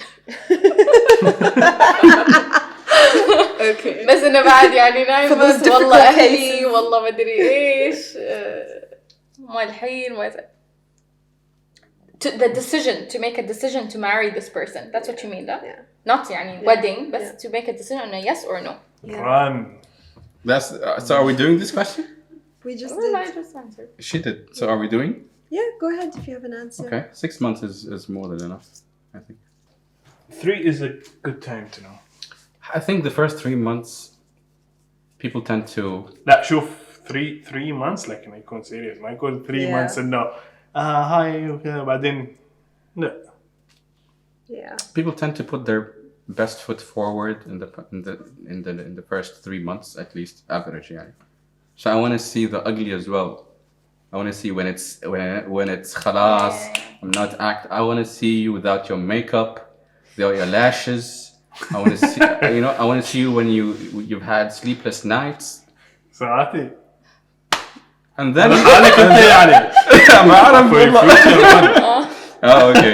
Okay. بس انه بعد يعني 9 For those months والله difficult اهلي cases. والله ما ادري ايش ما الحين ما the decision to make a decision to marry this person, that's what you mean, that? Yeah. Not يعني wedding, but Yeah. to make a decision on a yes or no. Run. That's so. Are we doing this question? We just Well, I did. just answered. She did. So are we doing? Yeah, go ahead if you have an answer. Okay. 6 months is more than enough, I think. 3 is a good time to know. I think the first 3 months, people tend to. لا شوف 3 months like ما يكون serious, ما يكون 3 Yeah. months انه هاي وكذا بعدين لا. Yeah. People tend to put their best foot forward in the first 3 months at least, average يعني. So I want to see the ugly as well I want to see when it's khalas. I'm not act. I want to see you without your makeup, without your lashes. I want to see. I want to see you when you've had sleepless nights. ساعاتي And then حالك انت يعني ما أعرف for your والله. future man. Oh, okay.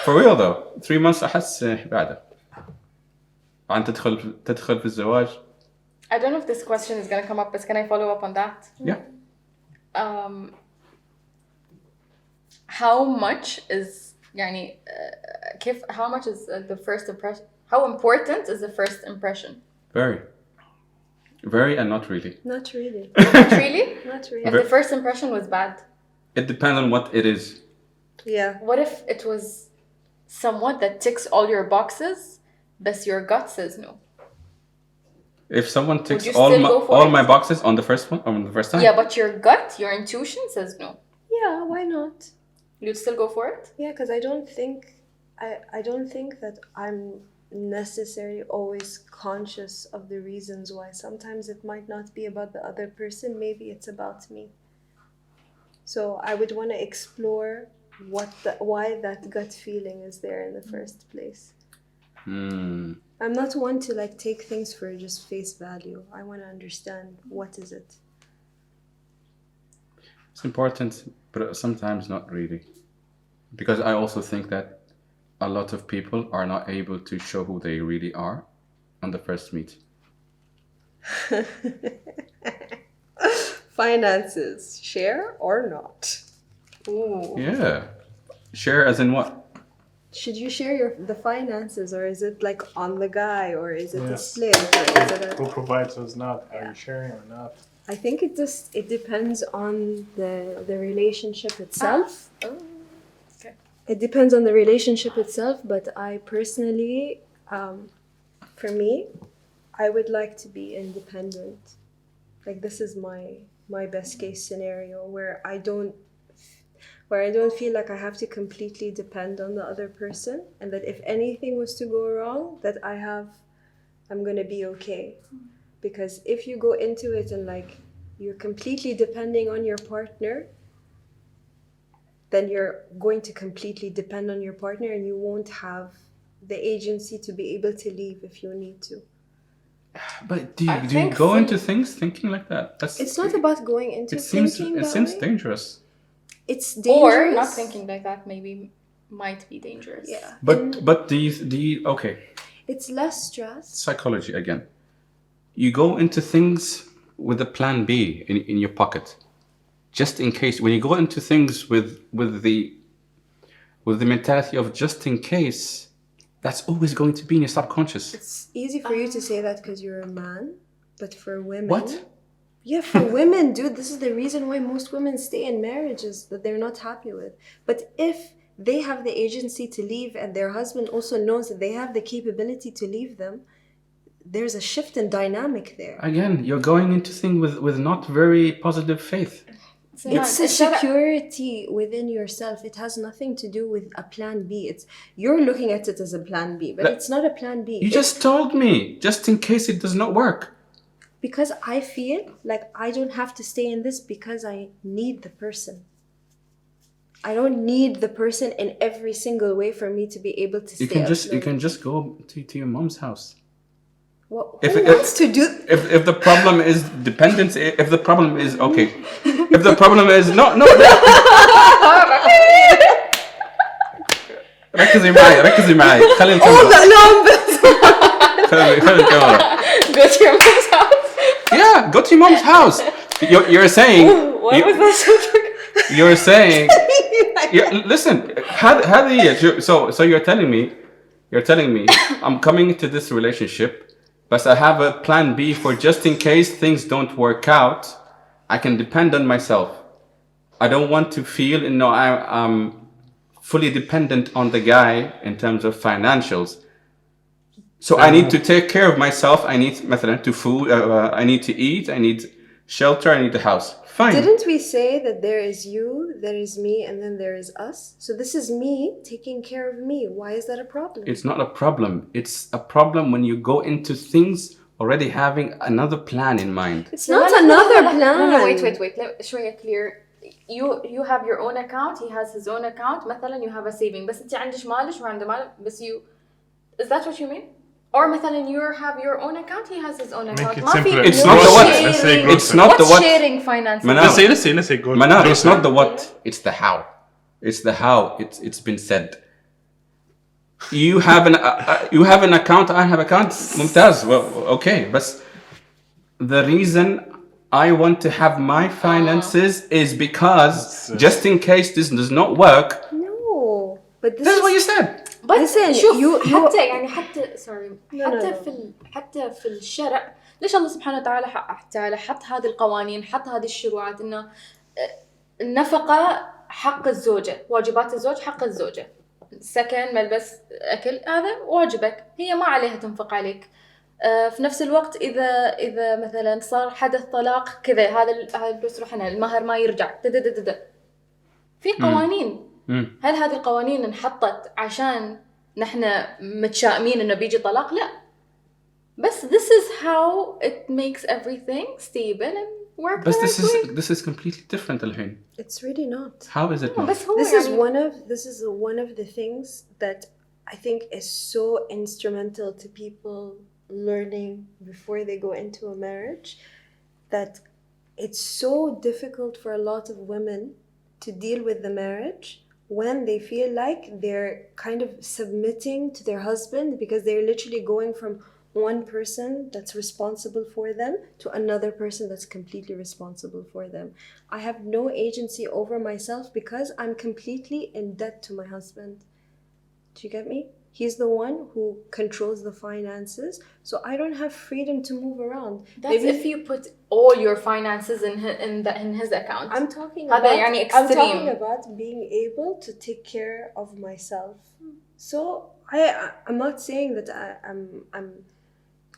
For real though, 3 months أحس بعده. عن تدخل في الزواج. I don't know if this question is gonna come up, but can I follow up on that? Yeah. How much is يعني how much is the first impression? How important is the first impression? Very and not really. Not really. Not really? Not really. If the first impression was bad, It depends on what it is. Yeah. what if it was someone that ticks all your boxes, but your gut says no? If someone ticks you still go for all it? my boxes on the first time. Yeah, but your gut, your intuition says no. Yeah, why not? You'd still go for it? Yeah, because I don't think that I'm necessarily always conscious of the reasons why. Sometimes it might not be about the other person, maybe it's about me. So I would want to explore why that gut feeling is there in the first place. I'm not one to like take things for just face value. I want to understand what is it. It's important, but sometimes not really. Because I also think that a lot of people are not able to show who they really are on the first meet. Finances, share or not? Ooh. Yeah. Share as in what? Should you share the finances, or is it like on the guy, or is it a Yes. split, or is it Who provides, who's not? Are you sharing or not? I think it depends on the relationship itself. Oh. Okay. It depends on the relationship itself, but I personally, for me, I would like to be independent. Like this is my best case scenario where I don't feel like I have to completely depend on the other person, and that if anything was to go wrong, that I'm gonna be okay. Because if you go into it and like you're completely depending on your partner, then you're going to completely depend on your partner, and you won't have the agency to be able to leave if you need to. But do I you think go into things thinking like that? It's not about going into It seems thinking that way. dangerous. It's dangerous. Or not thinking like that maybe might be dangerous. Yeah. But do you okay? It's less stress. Psychology again. You go into things with a plan B in your pocket, just in case. When you go into things with the mentality of just in case, that's always going to be in your subconscious. It's easy for you to say that because you're a man, but for women, What? Yeah, for women, dude, this is the reason why most women stay in marriages that they're not happy with. But if they have the agency to leave, and their husband also knows that they have the capability to leave them, there's a shift in dynamic there. Again, you're going into things with not very positive faith. It's a security within yourself. It has nothing to do with a plan B. You're looking at it as a plan B, but it's not a plan B. You just told me, just in case it does not work. Because I feel like I don't have to stay in this because I need the person. I don't need the person in every single way for me to be able to stay. You can just go to your mom's house. Well, who wants to do? If the problem is dependence, if the problem is okay, if the problem is no. ركزي معي خلي الكاميرا. خلي الكاميرا. Go to your mom's house. Yeah, go to your mom's house. You're saying. Why was that so tricky? You're saying. Listen, هذه so you're telling me I'm coming into this relationship, but I have a plan B for just in case things don't work out. I can depend on myself. I don't want to feel, I'm fully dependent on the guy in terms of financials. So I need to take care of myself. I need مثلا to food. I need to eat. I need shelter. I need a house. Fine. Didn't we say that there is you, there is me, and then there is us? So this is me taking care of me. Why is that a problem? It's not a problem. It's a problem when you go into things already having another plan in mind. It's not another plan. No, wait. شوية clear. You have your own account, he has his own account. مثلا you have a saving. بس أنت عندك مالش وعنده مال. بس you. Is that what you mean? Or مثلا you have your own account, he has his own account. Make it ما في simpler. It's not the what. Let's say It's not the What's what. sharing finances? Manar. Let's say go. Manar, it's not the what. It's the how. It's the how. It's been said. You have an account. I have account. ممتاز. Well, okay. But the reason I want to have my finances is because just in case this does not work. No, but this That's what you said. But Listen, شوف you- حتى يعني حتى sorry No, حتى no. حتى في الشرع ليش الله سبحانه وتعالى حط هذه القوانين حط هذه الشروعات إنه النفقة حق الزوجة واجبات الزوج حق الزوجة سكن ملبس أكل هذا واجبك هي ما عليها تنفق عليك في نفس الوقت إذا مثلا صار حدث طلاق كذا هذا الفلوس روحنا المهر ما يرجع في قوانين هل هذه القوانين انحطت عشان نحن متشائمين إنه بيجي طلاق؟ لا بس this is how it makes everything stable and work But the right way. this is completely different الحين. It's really not. How is it not? بس هو This is يعني one of the things that I think is so instrumental to people learning before they go into a marriage, that it's so difficult for a lot of women to deal with the marriage when they feel like they're kind of submitting to their husband because they're literally going from one person that's responsible for them to another person that's completely responsible for them. I have no agency over myself because I'm completely in debt to my husband. Do you get me? He's the one who controls the finances, so I don't have freedom to move around. that's if you put all your finances in his account. I'm talking هذا about يعني I'm talking extreme. about being able to take care of myself. So I'm not saying that I'm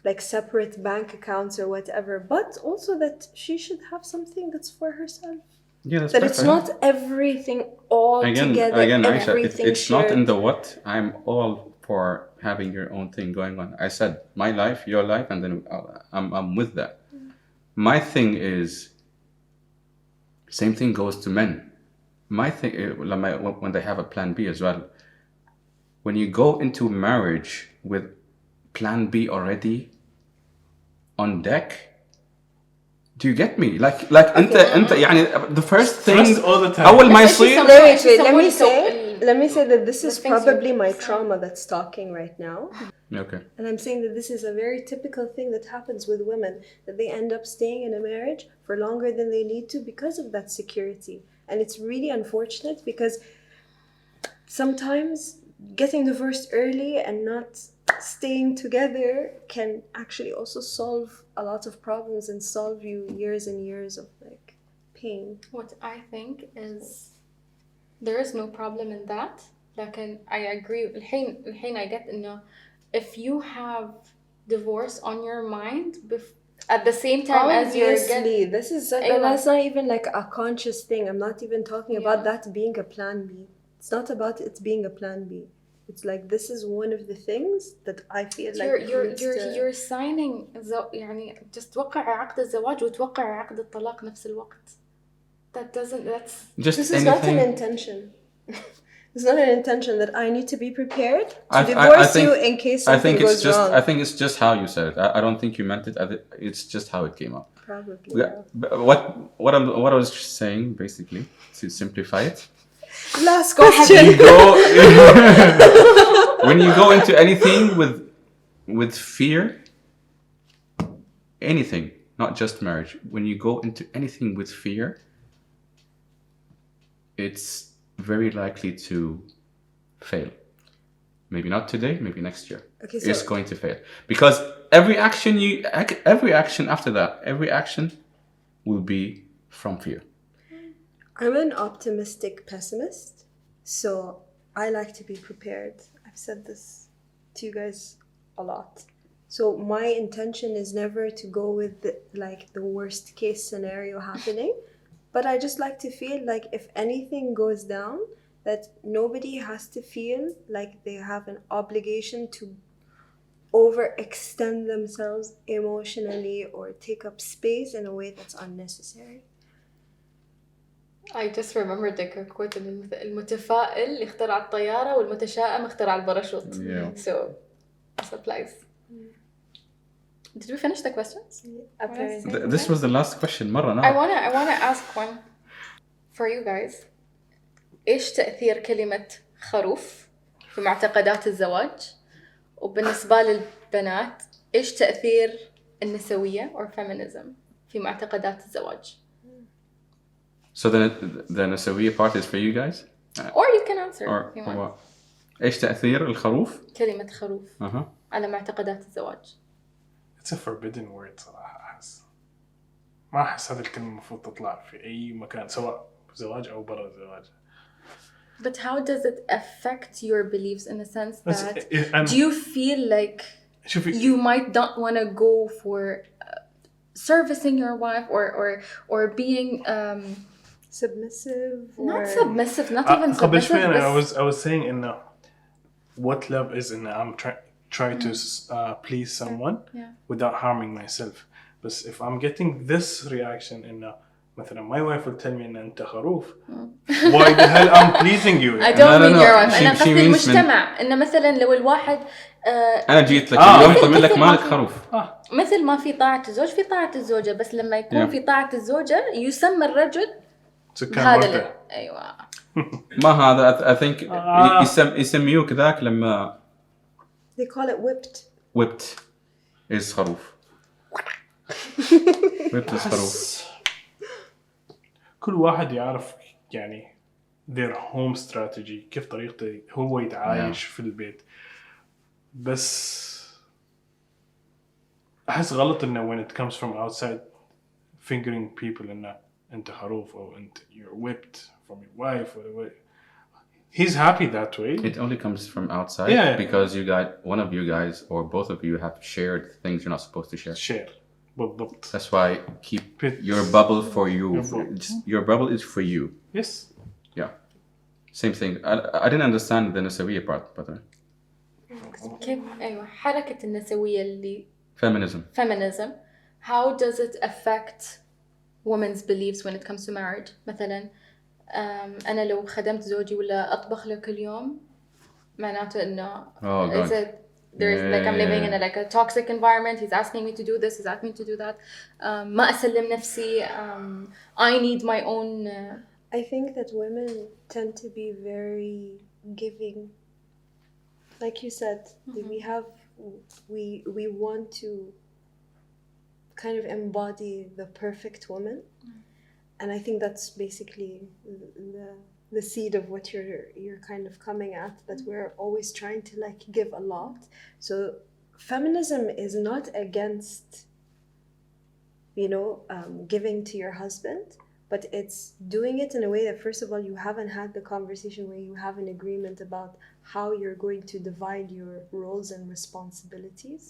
like separate bank accounts or whatever, but also that she should have something that's for herself. Yeah, that's That it's perfect. not everything all together. Again, Aisha, everything it's not shared. in the what. I'm all for having your own thing going on. I said my life, your life, and then I'm with that. My thing is, same thing goes to men. My thing, when they have a plan B as well, when you go into marriage with plan B already on deck, do you get me? Like انت يعني the first thing Trust all the time. أول ما Let's say يصير. some- Let me say that this is the things probably you're my saying. trauma that's talking right now. Okay. And I'm saying that this is a very typical thing that happens with women, that they end up staying in a marriage for longer than they need to because of that security. And it's really unfortunate because sometimes getting divorced early and not staying together can actually also solve a lot of problems and solve you years and years of like pain. What I think is there is no problem in that. لكن I agree الحين I get إنه if you have divorce on your mind at the same time as you're Obviously, this is that's not even like a conscious thing. I'm not even talking about that being a plan B. It's not about it being a plan B. It's like this is one of the things that I feel like you're signing يعني just توقع عقد الزواج وتوقع عقد الطلاق نفس الوقت. That's Just this is anything. not an intention. It's not an intention that I need to be prepared to I divorce think- you in case something goes wrong. I think it's just how you said it. I don't think you meant it. It's just how it came out. Probably. Yeah. But what I was saying basically to simplify it. Last question. When you go into anything with fear, anything, not just marriage. When you go into anything with fear, it's very likely to fail. Maybe not today, maybe next year. Okay, It's so going to fail because every action after that, every action will be from fear. I'm an optimistic pessimist, so I like to be prepared. I've said this to you guys a lot. So my intention is never to go with the worst case scenario happening, but I just like to feel like if anything goes down, that nobody has to feel like they have an obligation to overextend themselves emotionally or take up space in a way that's unnecessary. I just remembered the quote المتفائل اللي اخترع الطيارة والمتشائم اخترع الباراشوت. Yeah. So this applies. Did we finish the questions? Apparently. This was the last question مرة I wanna ask one for you guys. إيش تأثير كلمة خروف في معتقدات الزواج؟ وبالنسبة للبنات إيش تأثير النسوية or feminism في معتقدات الزواج؟ So the نسوية part is for you guys? Or you can answer Or if you want. what? إيش تأثير الخروف؟ كلمة خروف Uh-huh. على معتقدات الزواج. It's a forbidden word صراحة أحس. ما أحس هذه الكلمة المفروض تطلع في أي مكان سواء زواج أو برا الزواج. But how does it affect your beliefs in the sense بس that do you feel like شوفي you might not want to go for servicing your wife or being Submissive or not submissive, not even قبل submissive. شوي I was saying إنه what love is إنه I'm trying to please someone Yeah. without harming myself. But if I'm getting this reaction إنه مثلا my wife will tell me إن أنت خروف, why the hell I'm pleasing you? I don't mean no. your wife. أنا She قصدي means المجتمع. إن مثلا لو الواحد أنا جيت لك اليوم قلت لك مثل مالك ما- خروف. مثل ما في طاعة الزوج في طاعة الزوجة، بس لما يكون Yeah. في طاعة الزوجة يسمى الرجل سكان هذا وردة. أيوة. ما هذا I think يسميوه كذاك لما they call it whipped. whipped is خروف. whipped is خروف. كل واحد يعرف يعني their home strategy كيف طريقته هو يتعايش في البيت. بس أحس غلط إنه when it comes from outside fingering people إنه أنت خروف أو أنت you're whipped from your wife or whatever. He's happy that way. It only comes from outside Yeah. because one of you guys or both of you have shared things you're not supposed to share. Share. بالضبط. That's why keep It- your bubble for you. Your bubble. Your bubble is for you. Yes. Yeah. Same thing. I didn't understand the نسوية part, but كيف أيوة حركة النسوية اللي feminism. feminism, how does it affect women's beliefs when it comes to marriage? مثلا أنا لو خدمت زوجي ولا أطبخ له كل يوم معناته إنه Oh, God. is it there's like I'm living in a toxic environment. He's asking me to do this. He's asking me to do that. ما أسلم نفسي. I need my own. I think that women tend to be very giving. Like you said, we want to kind of embody the perfect woman, and I think that's basically the seed of what you're kind of coming at. That we're always trying to like give a lot. So feminism is not against, giving to your husband. But it's doing it in a way that, first of all, you haven't had the conversation where you have an agreement about how you're going to divide your roles and responsibilities,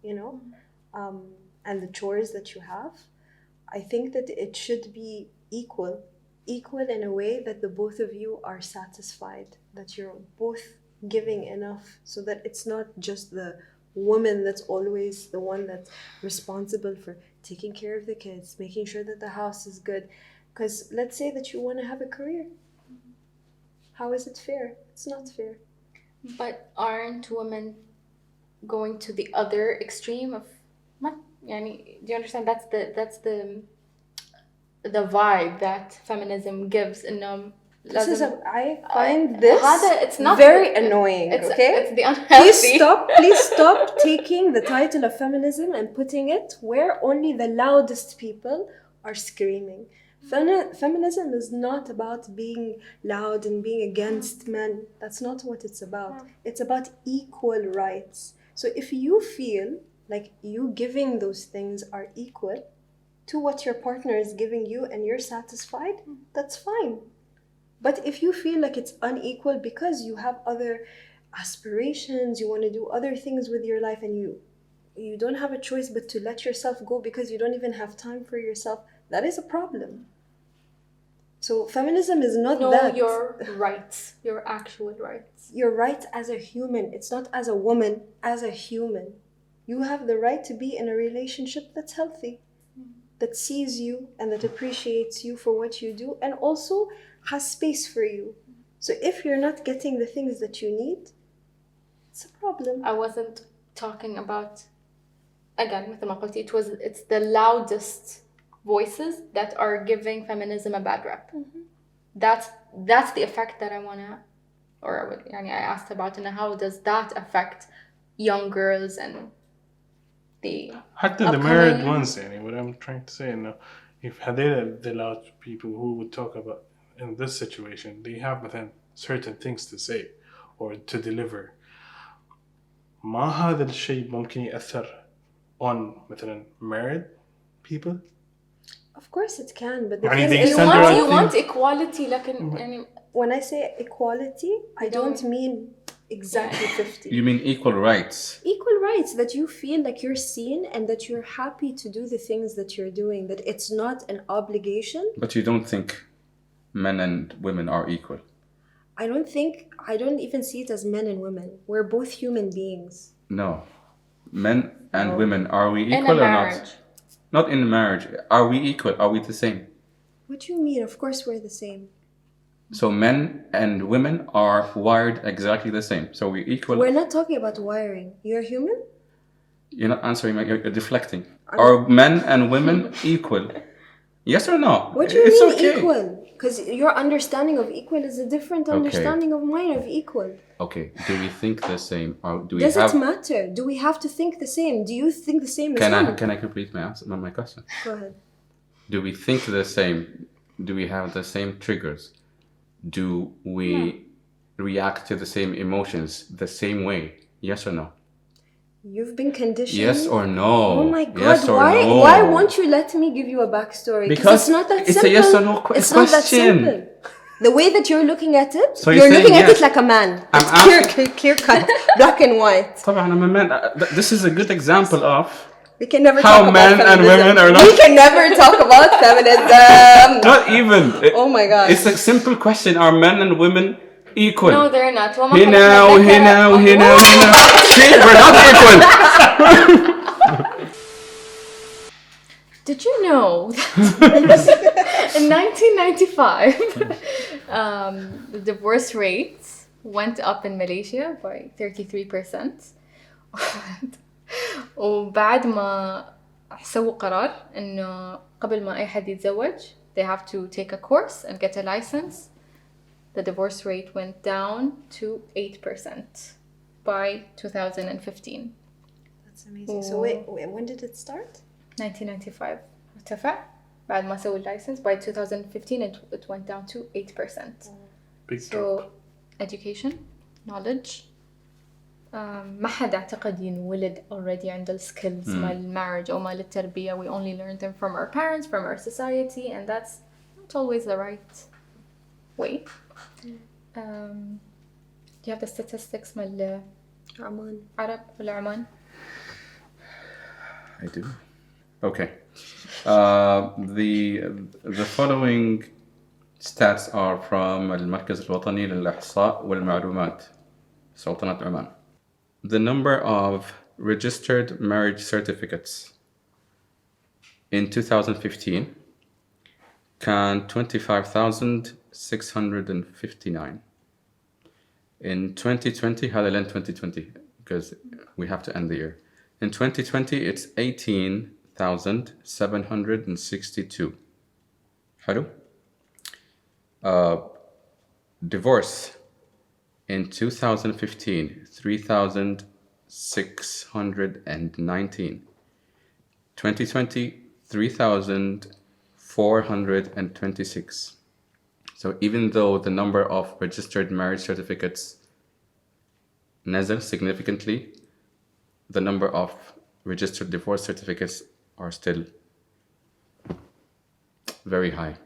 and the chores that you have. I think that it should be equal in a way that the both of you are satisfied, that you're both giving enough so that it's not just the woman that's always the one that's responsible for taking care of the kids, making sure that the house is good. Because let's say that you want to have a career. How is it fair? It's not fair. But aren't women going to the other extreme of يعني, do you understand? That's the vibe that feminism gives. إنه I find this it's not very annoying. It's the Please unhealthy. please stop taking the title of feminism and putting it where only the loudest people are screaming. Feminism is not about being loud and being against men. That's not what it's about. It's about equal rights. So if you feel like you giving those things are equal to what your partner is giving you and you're satisfied, that's fine. But if you feel like it's unequal because you have other aspirations, you want to do other things with your life, and you don't have a choice but to let yourself go because you don't even have time for yourself, that is a problem. So feminism is not Know that. your rights, your actual rights. Your right as a human. It's not as a woman, as a human. You have the right to be in a relationship that's healthy, that sees you and that appreciates you for what you do, and also has space for you. So if you're not getting the things that you need, it's a problem. I wasn't talking about, again, مثل ما قلتي, it's the loudest voices that are giving feminism a bad rep. That's the effect that I wanna, or يعني I asked about, and how does that affect young girls and the حتى the married ones يعني what I'm trying to say إنه if هذيل the loud people who would talk about in this situation they have مثلا certain things to say or to deliver ما هذا الشيء ممكن يأثر on مثلا married people. Of course it can, but the يعني thing they is, standard- you want equality, لكن يعني when I say equality, I don't mean exactly 50. You mean equal rights? Equal rights, that you feel like you're seen and that you're happy to do the things that you're doing, that it's not an obligation. But you don't think men and women are equal? I don't even see it as men and women. We're both human beings. No. Men and No. women, are we in a equal or marriage. not? Not in marriage. Are we equal? Are we the same? What do you mean? Of course we're the same. So men and women are wired exactly the same. So we're equal. We're not talking about wiring. You're human? You're not answering, you're deflecting. Are men and women equal? Yes or no? What do you It's mean okay. equal? Because your understanding of equal is a different understanding of mine of equal. Okay. Do we think the same? Or do we Does have... it matter? Do we have to think the same? Do you think the same as him? Can I complete my answer, my question? Go ahead. Do we think the same? Do we have the same triggers? Do we react to the same emotions the same way? Yes or no? You've been conditioned. Yes or no? Oh my God! Yes or why? no? Why won't you let me give you a backstory? Because it's not that it's simple. a yes or no It's not that question. simple. The way that you're looking at it, So you're you're looking saying at yes. it like a man. I'm It's clear cut, black and white. طبعا I'm a man. This is a good example of We can never How talk men about and feminism. women are not- We can never talk about feminism. not even. Oh my God. It's a simple question. Are men and women equal? No, they're not. وما هنا خلقنا وهنا الذكر وهنا وهنا. See, we're not equal. Did you know that in 1995, the divorce rates went up in Malaysia by 33%? وبعد ما سووا قرار إنه قبل ما أي حد يتزوج they have to take a course and get a license, the divorce rate went down to 8% by 2015. That's amazing. So wait, when did it start? 1995 ارتفع بعد ما سووا license. By 2015 it went down to 8%. Big drop. So education, knowledge, ما حد اعتقد ينولد already عنده السكيلز مال marriage أو مال التربية. We only learn them from our parents, from our society, and that's not always the right way. Do you have the statistics مال Aman. عرب ولا عمان؟ I do. Okay. The following stats are from المركز الوطني للإحصاء والمعلومات سلطنة عمان. The number of registered marriage certificates in 2015 كان 25,659. In 2020 هذا لين 2020 because we have to end the year. In 2020 it's 18,762. حلو. Divorce in 2015 3,619. 2020 3,426. So even though the number of registered marriage certificates نزل significantly, the number of registered divorce certificates are still very high.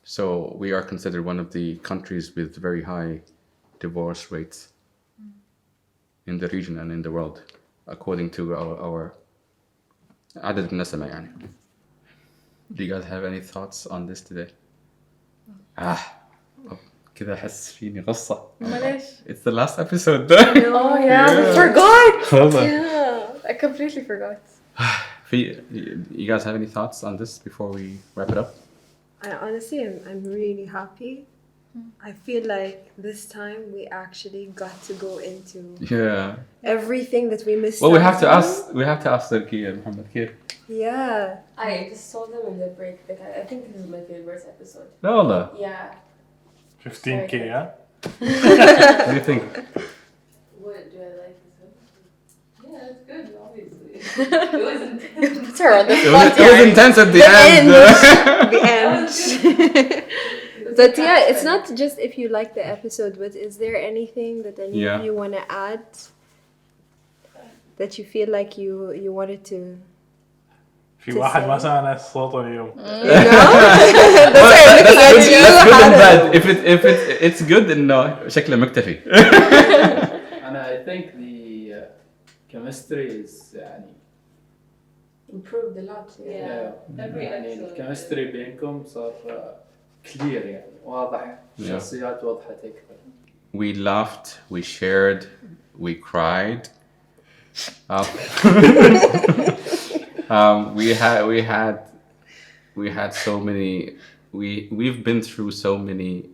So we are considered one of the countries with very high divorce rates in the region and in the world, according to our عدد النسمة يعني. Do you guys have any thoughts on this today? كذا أحس فيني غصة. معليش. It's the last episode. Oh yeah, we forgot. والله. Yeah, I completely forgot. You guys have any thoughts on this before we wrap it up? I honestly, I'm really happy. I feel like this time we actually got to go into Yeah. everything that we missed. Well, we out have to on. ask. We have to ask Turkey and Muhammad كيف. Yeah. I just told them in the break that I think this is my favorite episode. لا والله. Yeah. 15K, yeah? What do you think? What do I like this one? Yeah, it's good, obviously. It wasn't. Put her on the It spot. was intense at the end. The end. But yeah, it's not just if you like the episode, but is there anything that any Yeah. of you want to add that you feel like you wanted to? في واحد ما سمعنا صوته اليوم. That's good and bad. If it's good, إنه شكله مكتفي. And I think the chemistry is يعني Improved a lot. Yeah. Every يعني episode. الكيمستري بينكم صار كلير يعني واضح الشخصيات وضحت أكثر. We laughed, we shared, we cried. We had so many. We've been through so many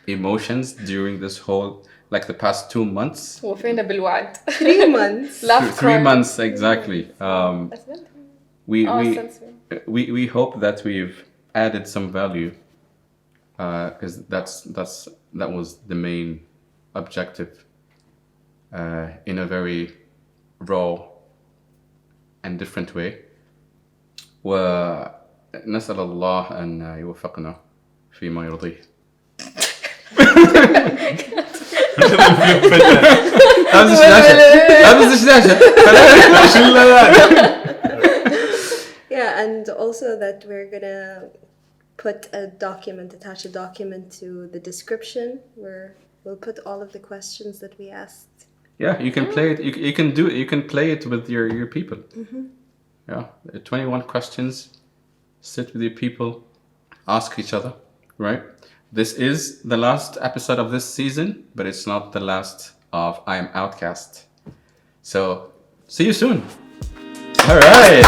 emotions during this whole, like the past 2 months. وفينا بالوعد. 3 months. Laugh, 3 cry. months exactly. We hope that we've added some value, because that was the main objective, in a very raw and different way. ونسأل الله أن يوفقنا فيما يرضيه. Yeah, and also that we're gonna attach a document to the description where we'll put all of the questions that we asked. Yeah, you can play it. You can play it with your people. Yeah, 21 questions. Sit with your people, ask each other. Right. This is the last episode of this season, but it's not the last of AM OUTCAST. So, see you soon. All right.